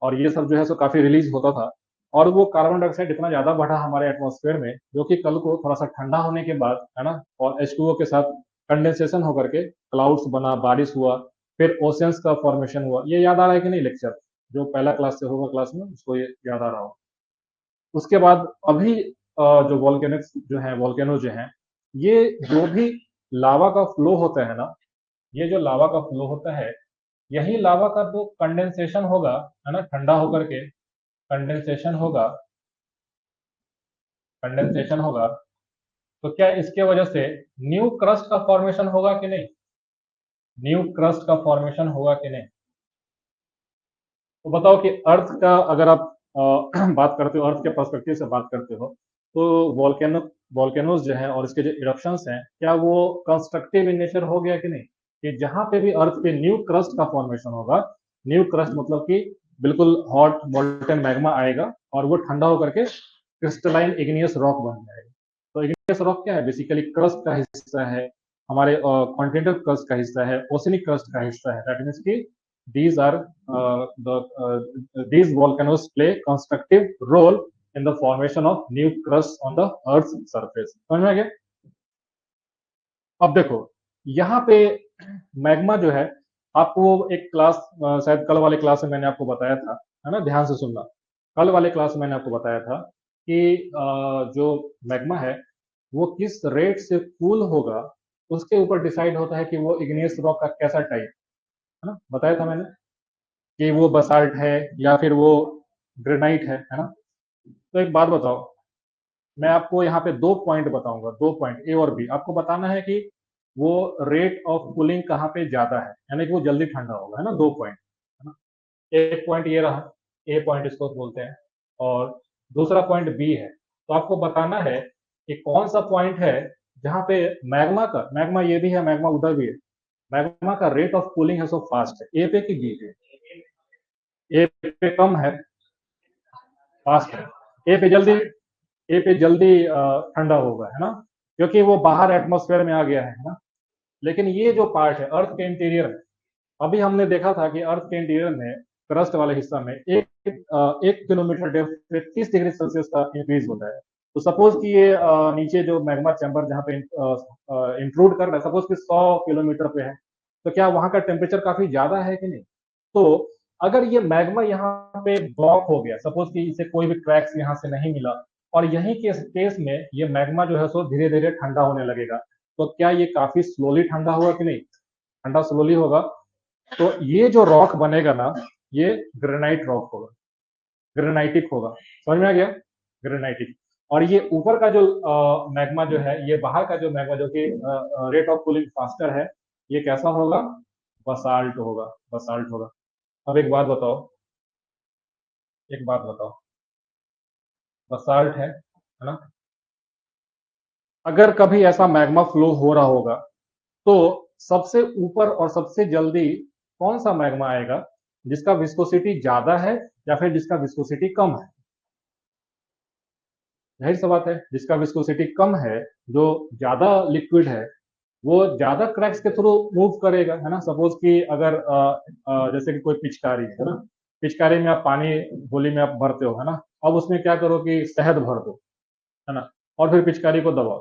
और ये सब जो है सो काफी रिलीज होता था। और वो कार्बन डाइऑक्साइड इतना ज्यादा बढ़ा हमारे एटमॉस्फेयर में, जो कि कल को थोड़ा सा ठंडा होने के बाद, है ना, और H2O के साथ कंडेंसेशन होकर के क्लाउड्स बना, बारिश हुआ, फिर ओशियंस का फॉर्मेशन हुआ। ये याद आ रहा है कि नहीं लेक्चर? जो पहला क्लास से होगा क्लास में उसको ये याद आ रहा हो। उसके बाद अभी जो वॉल्केनिक्स जो है, वॉल्केनो जो है, ये जो भी लावा का फ्लो होता है ना, ये जो लावा का फ्लो होता है, यही लावा का जो कंडेंसेशन होगा, है ना, ठंडा होकर के कंडेंसेशन होगा, कंडेंसेशन होगा, तो क्या इसके वजह से न्यू क्रस्ट का फॉर्मेशन होगा कि नहीं? न्यू क्रस्ट का फॉर्मेशन होगा कि नहीं? तो बताओ कि अर्थ का अगर आप बात करते हो, अर्थ के पर्सपेक्टिव से बात करते हो, तो वॉल्केनोज जो है और इसके जो इरप्शंस हैं, क्या वो कंस्ट्रक्टिव इन नेचर हो गया कि नहीं? कि जहां पे भी अर्थ पे न्यू क्रस्ट का फॉर्मेशन होगा, न्यू क्रस्ट मतलब कि बिल्कुल हॉट मोल्टेन मैग्मा आएगा और वो ठंडा होकर के क्रिस्टलाइन इग्नियस रॉक बन जाएगा। तो इग्नियस रॉक क्या है? बेसिकली क्रस्ट का हिस्सा है, हमारे कॉन्टिनेंटल क्रस्ट का हिस्सा है, ओशनिक क्रस्ट का हिस्सा है, दैट मीन्स की these are these volcanoes play constructive role in the formation of new crust on the earth's surface. समझ में आ गया? अब देखो यहाँ पे मैग्मा जो है, आपको एक क्लास शायद कल वाले क्लास में मैंने आपको बताया था, है ना, ध्यान से सुनना। कल वाले क्लास में मैंने आपको बताया था कि जो मैग्मा है वो किस रेट से कूल होगा उसके ऊपर डिसाइड होता है कि वो इग्नियस रॉक का कैसा टाइप, है ना, बताया था मैंने कि वो बसाल्ट है या फिर वो ग्रेनाइट है ना। तो एक बात बताओ, मैं आपको यहाँ पे दो पॉइंट बताऊंगा, दो पॉइंट ए और बी, आपको बताना है कि वो रेट ऑफ कूलिंग कहाँ पे ज्यादा है, यानी कि वो जल्दी ठंडा होगा, है ना, दो पॉइंट, है ना। एक पॉइंट ये रहा, ए पॉइंट इसको बोलते हैं, और दूसरा पॉइंट बी है। तो आपको बताना है कि कौन सा पॉइंट है जहाँ पे मैग्मा ये भी है, मैग्मा उधर भी है, मैग्मा का रेट ऑफ कूलिंग है सो फास्ट है, ए पे कि बी पे? ए पे कम है, फास्ट है। ए पे जल्दी, ए पे जल्दी ठंडा होगा, है ना, क्योंकि वो बाहर एटमॉस्फेयर में आ गया है ना। लेकिन ये जो पार्ट है अर्थ के इंटीरियर में, अभी हमने देखा था कि अर्थ के इंटीरियर में क्रस्ट वाले हिस्सा में एक किलोमीटर डेप्थ पे 30 डिग्री सेल्सियस का इंक्रीज होता है। तो सपोज कि ये नीचे जो मैग्मा चैम्बर जहाँ पे इंक्लूड कर रहा है, सपोज कि 100 किलोमीटर पे है, तो क्या वहां का टेम्परेचर काफी ज्यादा है कि नहीं? तो अगर ये मैग्मा यहाँ पे ब्लॉक हो गया, सपोज कि इसे कोई भी क्रैक्स यहाँ से नहीं मिला, और यहीं के केस में ये मैग्मा जो है सो धीरे धीरे ठंडा होने लगेगा, तो क्या ये काफी स्लोली ठंडा होगा कि नहीं? ठंडा स्लोली होगा। तो ये जो रॉक बनेगा ना, ये ग्रेनाइट रॉक होगा, ग्रेनाइटिक होगा। समझ में आ गया? ग्रेनाइटिक। और ये ऊपर का जो मैग्मा जो है, ये बाहर का जो मैग्मा जो कि रेट ऑफ कूलिंग फास्टर है, ये कैसा होगा? बसाल्ट होगा, बसाल्ट होगा। अब एक बात बताओ, बसाल्ट है ना, अगर कभी ऐसा मैग्मा फ्लो हो रहा होगा तो सबसे ऊपर और सबसे जल्दी कौन सा मैग्मा आएगा, जिसका विस्कोसिटी ज्यादा है या फिर जिसका विस्कोसिटी कम है? जाहिर सा बात है, जिसका विस्कोसिटी कम है, जो ज्यादा लिक्विड है, वो ज्यादा क्रैक्स के थ्रू मूव करेगा, है ना। सपोज कि अगर जैसे कि कोई पिचकारी है ना, पिचकारी में आप पानी गोली में आप भरते हो, है ना, अब उसमें क्या करो कि शहद भर दो, है ना, और फिर पिचकारी को दबाओ,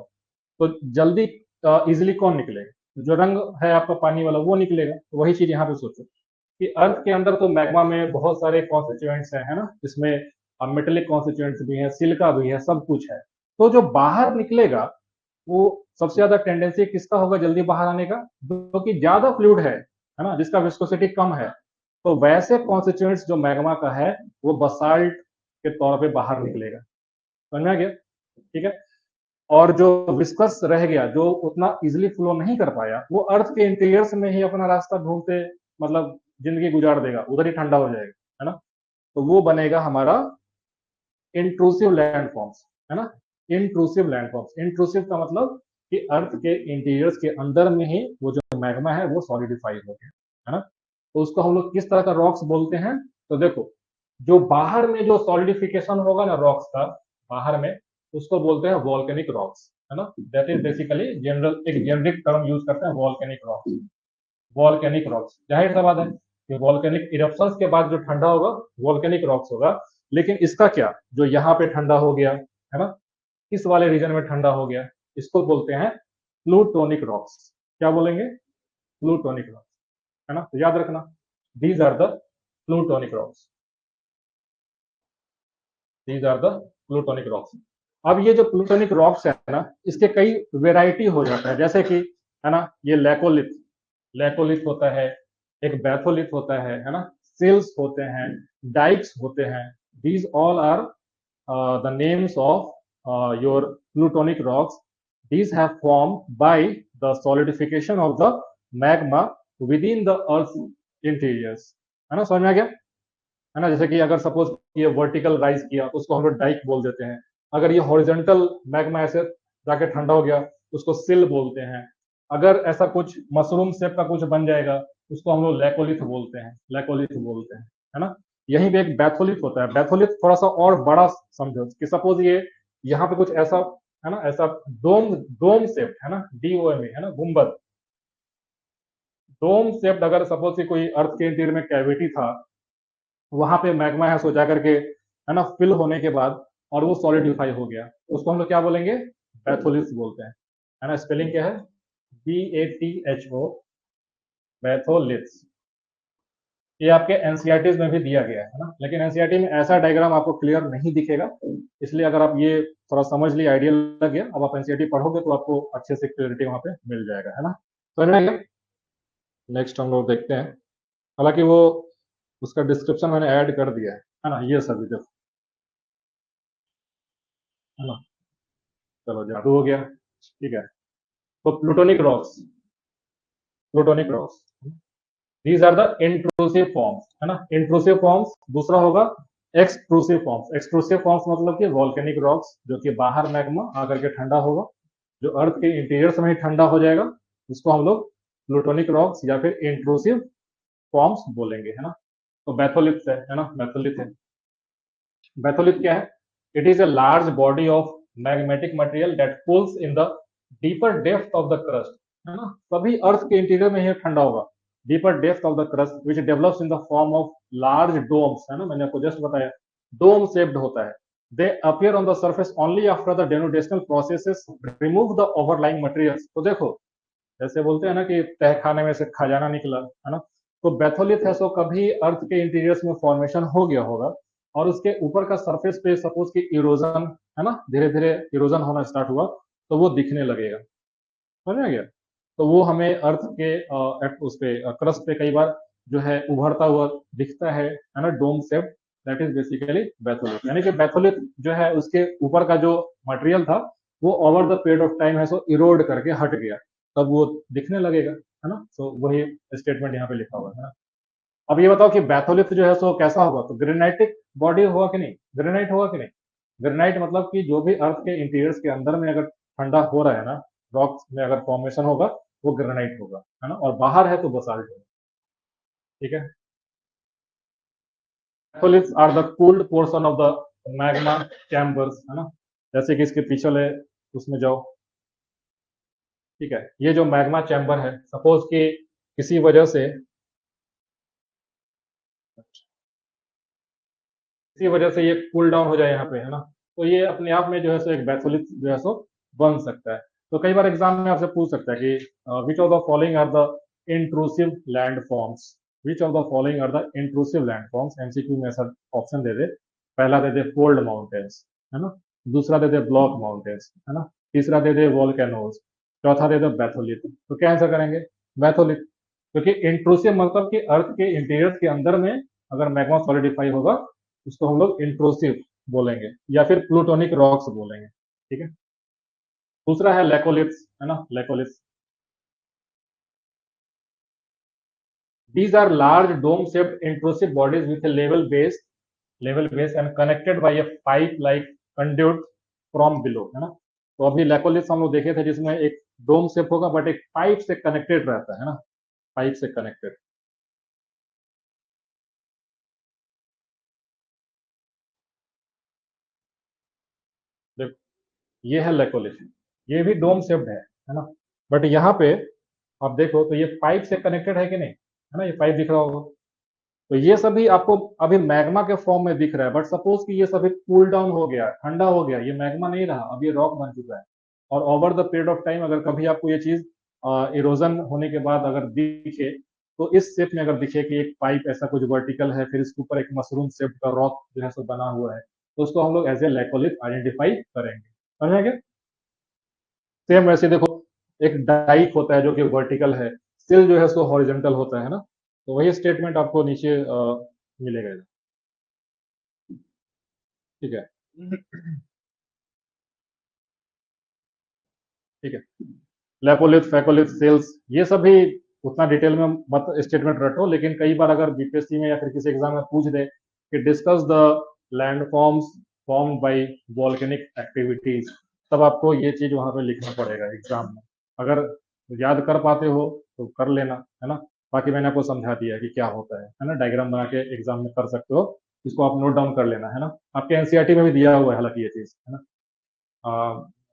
तो जल्दी इजिली कौन निकलेगा? जो रंग है आपका पानी वाला वो निकलेगा। तो वही चीज यहाँ पे सोचो कि अर्थ के अंदर तो मैग्मा में बहुत सारे कॉन्स्टिट्यूएंट्स हैं, है ना, इसमें मेटेलिक कॉन्स्टिट्यूएंट्स भी है, सिलिका भी है, सब कुछ है। तो जो बाहर निकलेगा वो सबसे ज्यादा टेंडेंसी किसका होगा जल्दी बाहर आने का? जो कि ज्यादा फ्लूइड है ना, जिसका विस्कोसिटी कम है। तो वैसे कॉन्स्टिट्यूएंट्स जो मैग्मा का है वो बसाल्ट के तौर पे बाहर निकलेगा। समझ में आ गया? ठीक है। और जो विस्कस रह गया, जो उतना इजिली फ्लो नहीं कर पाया, वो अर्थ के इंटीरियर्स में ही अपना रास्ता ढूंढते, मतलब जिंदगी गुजार देगा, उधर ही ठंडा हो जाएगा, है ना। तो वो बनेगा हमारा इंट्रूसिव लैंडफॉर्म्स, है ना। इंट्रूसिव लैंडफॉर्म्स, इंट्रूसिव का मतलब कि अर्थ के इंटीरियर्स के अंदर में ही वो जो मैग्मा है वो सॉलिडिफाई हो गया, है ना। तो उसको हम लोग किस तरह का रॉक्स बोलते हैं? तो देखो, जो बाहर में जो सॉलिडिफिकेशन होगा ना रॉक्स का, बाहर में, उसको बोलते हैं वॉल्केनिक रॉक्स, है ना। दैट इज बेसिकली जनरल, एक जेनरिक टर्म यूज करते हैं, वॉल्केनिक रॉक्स। वॉल्केनिक रॉक्स, जाहिर सा बात है कि वॉल्केनिक इरप्शंस के बाद जो ठंडा होगा वॉल्केनिक रॉक्स होगा। लेकिन इसका क्या, जो यहाँ पे ठंडा हो गया, है ना, इस वाले रीजन में ठंडा हो गया, इसको बोलते हैं प्लूटोनिक रॉक्स। क्या बोलेंगे? प्लूटोनिक रॉक्स, है ना। तो याद रखना, these are the plutonic rocks, these are the plutonic rocks. अब ये जो प्लूटोनिक रॉक्स है ना, इसके कई वेराइटी हो जाता है, जैसे कि, है ना, ये लैकोलिथ, लैकोलिथ होता है, एक बैथोलिथ होता है ना, सिल्स होते हैं, डाइक्स होते हैं। These all are the names of your plutonic rocks. These have formed by the solidification of the magma within the earth's interiors, है ना, समझ में आ गया? है ना, जैसे कि अगर सपोज ये वर्टिकल राइज किया तो उसको हम लोग डाइक बोल देते हैं। अगर ये हॉरिजेंटल मैग्मा ऐसे जाके ठंडा हो गया उसको सिल बोलते हैं। अगर ऐसा कुछ मशरूम शेप का कुछ बन जाएगा उसको हम लोग लैकोलिथ बोलते हैं, लैकोलिथ बोलते हैं, है ना। यहीं पे एक बैथोलिथ होता है, बैथोलिथ थोड़ा सा और बड़ा समझो कि सपोज ये यहाँ पे कुछ ऐसा, है ना, ऐसा डोम, डोम शेप, है ना, DOM, है ना, गुम्बद, डोम शेप्ड, अगर सपोज कि कोई अर्थ के इंटीरियर में कैविटी था, वहां पे मैग्मा है सो जाकर के, है ना, फिल होने के बाद और वो सॉलिडिफाई हो गया, उसको हम लोग क्या बोलेंगे, बैथोलिथ्स बोलते हैं, है ना। स्पेलिंग क्या है, BATHO, बैथोलिथ्स। ये आपके एनसीईआरटी में भी दिया गया है ना, लेकिन एनसीईआरटी में ऐसा डायग्राम आपको क्लियर नहीं दिखेगा, इसलिए अगर आप ये थोड़ा समझ लिए, आइडिया लग गया, अब आप एनसीईआरटी पढ़ोगे तो आपको अच्छे से क्लियरिटी वहां पे मिल जाएगा, है ना। तो नेक्स्ट हम लोग देखते हैं, हालांकि वो उसका डिस्क्रिप्शन मैंने ऐड कर दिया है ना, ये सभी देखो, है ना। चलो जादू हो गया, ठीक है। तो plutonic rocks, plutonic rocks, these are the intrusive forms, है ना, इंट्रूसिव फॉर्म्स। दूसरा होगा एक्सट्रूसिव फॉर्म्स। एक्सट्रूसिव फॉर्म्स मतलब कि वॉल्केनिक रॉक्स, जो कि बाहर मैग्मा आकर के ठंडा होगा, जो अर्थ के इंटीरियर में ही ठंडा हो जाएगा, उसको हम लोग प्लूटोनिक रॉक्स या फिर इंट्रूसिव फॉर्म्स बोलेंगे, है ना। तो बैथोलिथ है ना, बैथोलिथ है। बैथोलिथ क्या है, it is a large body of magmatic material that pulls in the deeper depth of the crust, है ना। सभी अर्थ के इंटीरियर में ही ठंडा होगा, deeper depth of the crust which develops in the form of large domes, है ना, मैंने आपको जस्ट बताया, डोम शेप्ड होता है। They appear on the surface only after the denudational processes remove the overlying materials. तो देखो, जैसे बोलते हैं ना कि तहखाने में से खजाना निकला, है ना, तो बैथोलिथ है सो कभी अर्थ के इंटीरियर्स में फॉर्मेशन हो गया होगा, और उसके ऊपर का सरफेस पे सपोज कि इरोजन, है ना, धीरे धीरे इरोजन होना स्टार्ट हुआ, तो वो दिखने लगेगा, समझ में आ गया। तो वो हमें अर्थ के उस पे क्रस्ट पे कई बार जो है उभरता हुआ दिखता है ना, dome shape, that is basically batholith. यानी कि बैथोलिथ जो है उसके ऊपर का जो मटेरियल था, वो over the period of time है सो इरोड करके हट गया, तब वो दिखने लगेगा, है ना। तो वही स्टेटमेंट यहाँ पे लिखा हुआ है ना। अब ये बताओ कि बैथोलिथ जो है सो कैसा होगा, तो ग्रेनाइटिक बॉडी होगा कि नहीं, ग्रेनाइट होगा कि नहीं। ग्रेनाइट मतलब कि जो भी अर्थ के इंटीरियर्स के अंदर में अगर ठंडा हो रहा है ना, रॉक्स में अगर फॉर्मेशन होगा, वो ग्रेनाइट होगा, है ना, और बाहर है तो बसाल्ट होगा, ठीक है। Batholiths are the cooled portion of the magma chambers, है ना। जैसे कि इसके पिछले उसमें जाओ, ठीक है, ये जो मैग्मा चैम्बर है, सपोज कि किसी वजह से, इसी वजह से ये कूल डाउन हो जाए यहाँ पे, है ना, तो ये अपने आप में जो है सो एक बैथोलिथ जो है सो बन सकता है। तो कई बार एग्जाम में आपसे पूछ सकता है कि which of the following are the intrusive land forms, which of the following are the intrusive land forms, MCQ में ऐसा ऑप्शन दे दे। पहला दे दे फोल्ड माउंटेन्स, है ना, दूसरा दे दे ब्लॉक माउंटेन्स, है ना, तीसरा दे दे वॉल्केनोज, चौथा दे दे बैथोलिथ। तो क्या आंसर करेंगे, बैथोलिथ, क्योंकि इंट्रूसिव मतलब कि अर्थ के इंटीरियर के अंदर में अगर मैग्मा सॉलिडिफाई होगा, उसको हम लोग इंट्रोसिव बोलेंगे या फिर प्लूटोनिक रॉक्स बोलेंगे, ठीक है। दूसरा है लेकोलिथ्स, है ना, लेकोलिथ्स। These are large dome-shaped intrusive bodies with a level base and connected by a pipe-like conduit from below, है ना। तो अभी लेकोलिथ्स हम लोग देखे थे जिसमें एक डोम शेप होगा बट एक पाइप से कनेक्टेड रहता है ना, पाइप से कनेक्टेड। देखो, ये है लेकोलिथ, ये भी डोम शेप्ड है ना, बट यहाँ पे आप देखो तो ये पाइप से कनेक्टेड है कि नहीं, है ना, ये पाइप दिख रहा होगा। तो ये सभी आपको अभी मैग्मा के फॉर्म में दिख रहा है, बट सपोज कि ये सभी कूल डाउन हो गया, ठंडा हो गया, ये मैग्मा नहीं रहा, अब ये रॉक बन चुका है, और over the period of time अगर कभी आपको ये चीज इरोजन होने के बाद अगर दिखे, तो इस शेप में अगर दिखे कि एक पाइप ऐसा कुछ वर्टिकल है, फिर इसके ऊपर एक मशरूम शेप का रॉक जो है सो बना हुआ है, तो उसको हम लोग एज ए लेकोलिथ आइडेंटिफाई करेंगे, समझेंगे। सेम वैसे देखो, एक डाइक होता है जो कि वर्टिकल है, सिल जो है सो हॉरिजेंटल होता है ना, तो वही स्टेटमेंट आपको नीचे मिलेगा, ठीक है। ठीक है, लेपोलिथ, फैकोलिथ, सेल्स, ये सभी उतना डिटेल में मत स्टेटमेंट रटो, लेकिन कई बार अगर बीपीएससी में या फिर किसी एग्जाम में पूछ दे कि discuss the landforms formed by volcanic activities, तब आपको ये चीज वहां पे लिखना पड़ेगा एग्जाम में। अगर याद कर पाते हो तो कर लेना, है ना, बाकी मैंने आपको समझा दिया कि क्या होता है ना, डायग्राम बना के एग्जाम में कर सकते हो, इसको आप नोट डाउन कर लेना, है ना। आपके एनसीईआरटी में भी दिया हुआ है हालांकि ये चीज, है ना।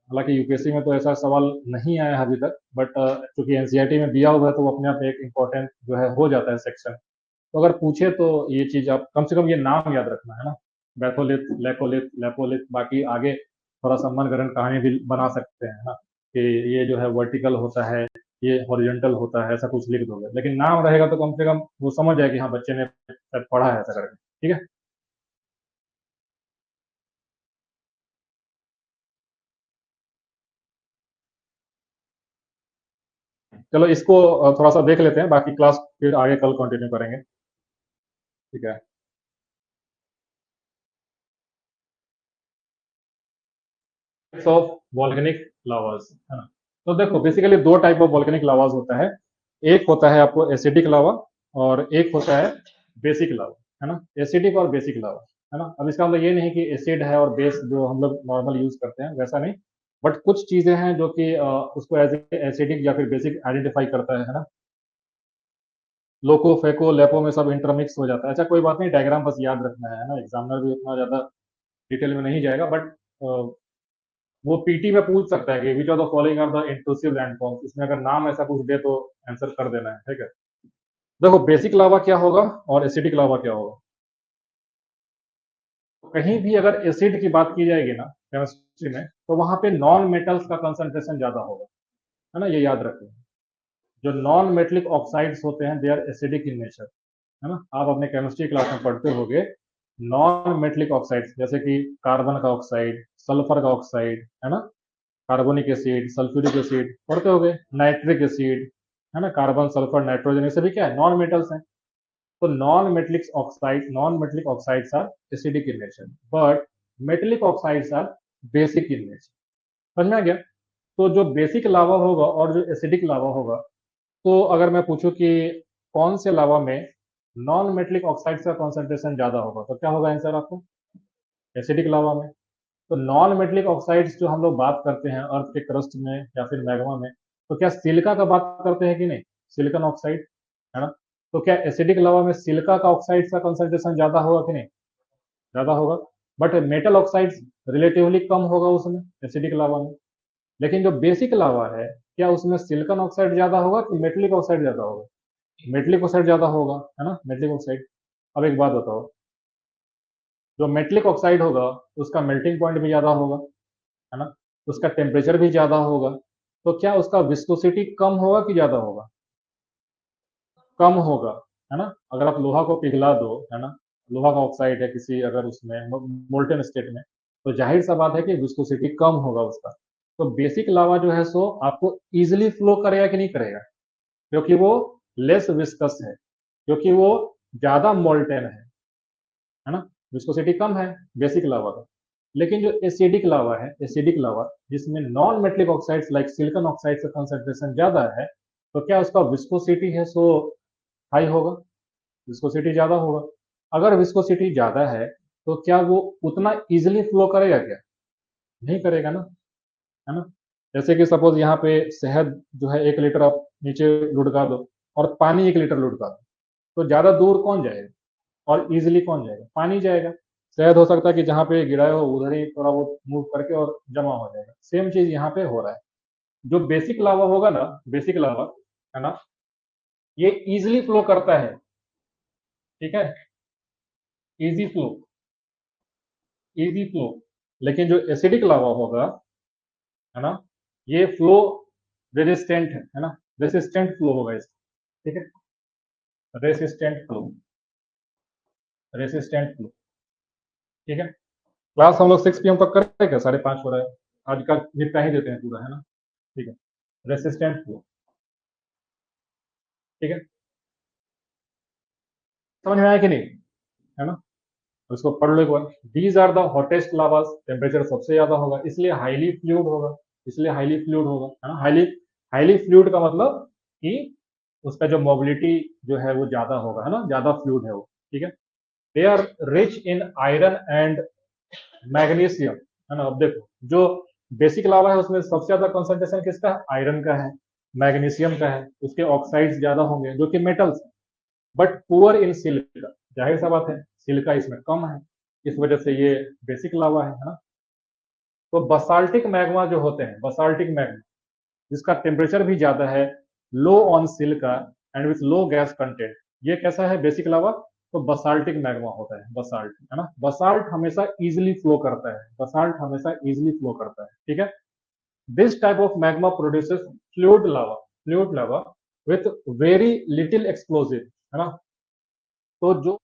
हालांकि यूपीएससी में तो ऐसा सवाल नहीं आया है अभी तक, बट चूंकि एनसीईआरटी में दिया हुआ है तो वो अपने आप में एक इम्पोर्टेंट जो है हो जाता है सेक्शन। तो अगर पूछे तो ये चीज आप कम से कम ये नाम याद रखना है ना, बैथोलिथ, लेकोलिथ, लेपोलिथ। बाकी आगे थोड़ा सा मनगढ़ंत कहानी भी बना सकते हैं ना, कि ये जो है वर्टिकल होता है, ये हॉरिजॉन्टल होता है, ऐसा कुछ लिख दोगे, लेकिन नाम रहेगा तो कम से कम वो समझ जाए कि हाँ बच्चे ने शायद पढ़ा है ऐसा करके। ठीक है, चलो इसको थोड़ा सा देख लेते हैं, बाकी क्लास फिर आगे कल कंटिन्यू करेंगे। ठीक है, ऑफ वॉल्केनिक लावास, है ना। तो देखो बेसिकली दो टाइप ऑफ वॉल्केनिक लावास होता है। एक होता है आपको एसिडिक लावा, और एक होता है बेसिक लावा, है ना। एसिडिक और बेसिक लावा, है ना। अब इसका मतलब ये नहीं कि एसिड है और बेस जो हम लोग नॉर्मल यूज करते हैं वैसा नहीं, बट कुछ चीजें हैं जो कि उसको एज एसिडिक या फिर बेसिक आइडेंटिफाई करता है ना। लोको फेको लेपो में सब इंटरमिक्स हो जाता है। अच्छा कोई बात नहीं, डायग्राम बस याद रखना है ना, एग्जामिनर भी उतना ज्यादा डिटेल में नहीं जाएगा, बट वो पीटी में पूछ सकता है कि which of the following are the intrusive landforms, इसमें अगर नाम ऐसा कुछ दे तो आंसर कर देना है। ठीक है, देखो बेसिक लावा क्या होगा और एसिडिक लावा क्या होगा। कहीं भी अगर एसिड की बात की जाएगी ना केमिस्ट्री में, तो वहां पे नॉन मेटल्स का कंसंट्रेशन ज्यादा होगा, है ना, ये याद रखें। जो नॉन मेटलिक ऑक्साइड्स होते हैं they are acidic in nature, है ना। आप अपने केमिस्ट्री क्लास में पढ़ते होगे नॉन मेटलिक ऑक्साइड्स, जैसे कि कार्बन का ऑक्साइड, सल्फर का ऑक्साइड, है ना, कार्बोनिक एसिड, सल्फ्यूरिक एसिड पढ़ते होगे, नाइट्रिक एसिड, है ना, कार्बन सल्फर नाइट्रोजन, ये सभी क्या है, नॉन मेटल्स हैं। तो non metallic oxides are acidic in nature, but metallic oxides are basic in nature. समझ में आ गया। तो जो बेसिक लावा होगा और जो एसिडिक लावा होगा, तो अगर मैं पूछूं कि कौन से लावा में नॉन मेटलिक ऑक्साइड्स का कॉन्सेंट्रेशन ज्यादा होगा, तो क्या होगा आंसर आपको, एसिडिक लावा में। तो नॉन मेटलिक ऑक्साइड्स जो हम लोग बात करते हैं अर्थ के क्रस्ट में या फिर मैग्मा में, तो क्या सिलिका का बात करते हैं कि नहीं, सिलिकॉन ऑक्साइड, है ना। तो क्या एसिडिक लावा में सिलिका का ऑक्साइड का कंसंट्रेशन ज्यादा होगा कि नहीं, ज्यादा होगा। बट मेटल ऑक्साइड्स रिलेटिवली कम होगा उसमें, एसिडिक लावा में। लेकिन जो बेसिक लावा है, क्या उसमें सिलिकॉन ऑक्साइड ज्यादा होगा कि मेटलिक ऑक्साइड ज्यादा होगा, मेटलिक ऑक्साइड ज्यादा होगा, है ना, मेटलिक ऑक्साइड। अब एक बात बताओ, जो मेटलिक ऑक्साइड होगा उसका मेल्टिंग पॉइंट भी ज्यादा होगा, है ना, उसका टेम्परेचर भी ज्यादा होगा, तो क्या उसका विस्कोसिटी कम होगा कि ज्यादा होगा, कम होगा, है ना। अगर आप लोहा को पिघला दो, है ना, लोहा का ऑक्साइड है किसी अगर उसमें मोल्टेन स्टेट में, तो जाहिर सा बात है कि विस्कोसिटी कम होगा उसका। तो बेसिक लावा जो है सो आपको इजिली फ्लो करेगा कि नहीं करेगा, क्योंकि वो लेस विस्कस है, क्योंकि वो ज्यादा मोल्टेन है ना, विस्कोसिटी कम है बेसिक लावा का। लेकिन जो एसिडिक लावा है, एसिडिक लावा जिसमें non metallic oxides like silicon oxide का कंसंट्रेशन ज्यादा है, तो क्या उसका विस्कोसिटी है सो हाई होगा, विस्कोसिटी ज्यादा होगा। अगर विस्कोसिटी ज्यादा है तो क्या वो उतना इजिली फ्लो करेगा क्या, नहीं करेगा ना, है ना। जैसे कि सपोज यहाँ पे शहद जो है 1 लीटर आप नीचे लुढ़का दो, और पानी 1 लीटर लुढ़का दो, तो ज्यादा दूर कौन जाएगा और इजिली कौन जाएगा, पानी जाएगा। शायद हो सकता है कि जहाँ पे गिराए हो उधर ही थोड़ा बहुत मूव करके और जमा हो जाएगा। सेम चीज यहाँ पे हो रहा है। जो बेसिक लावा होगा ना, बेसिक लावा, है ना, ये इजिली फ्लो करता है, ठीक है, इजी फ्लो, इजी फ्लो। लेकिन जो एसिडिक लावा होगा, है ना, ये फ्लो रेजिस्टेंट है ना, रेसिस्टेंट फ्लो होगा इसका। ठीक है, रेसिस्टेंट फ्लो, रेसिस्टेंट फ्लो। ठीक है, क्लास हम लोग 6 PM तक करें क्या, 5:30 हो रहा है, आज का निपटा ही देते हैं पूरा, है ना। ठीक है, रेसिस्टेंट फ्लो। ठीक है, समझ में आया कि नहीं, है ना। तो इसको पढ़ लो एक बार। These are the hottest lavas, temperature सबसे ज्यादा होगा, इसलिए हाईली फ्लूइड होगा, इसलिए हाईली फ्लूइड होगा, है ना। हाईली हाईली फ्लूइड का मतलब कि उसका जो मोबिलिटी जो है वो ज्यादा होगा, है ना, ज्यादा फ्लूइड है वो। ठीक है, they are rich in iron and magnesium, है ना। अब देखो जो बेसिक लावा है उसमें सबसे ज्यादा कंसंट्रेशन किसका है, आयरन का है, मैग्नीशियम का है, उसके ऑक्साइड्स ज्यादा होंगे जो कि metals, but poor in silica, जाहिर सा बात है सिलिका इसमें कम है, इस वजह से ये बेसिक लावा है ना। तो बसाल्टिक मैग्मा जो होते हैं, बसाल्टिक मैग्मा जिसका टेम्परेचर भी ज्यादा है, लो on silica and with low gas content, ये कैसा है बेसिक लावा? तो बसाल्टिक मैग्मा होता है, बसाल्ट, है ना। बसाल्ट हमेशा इजिली फ्लो करता है, बसाल्ट हमेशा इजिली फ्लो करता है, ठीक है। This type of magma produces fluid lava with very little explosive, है ना। तो जो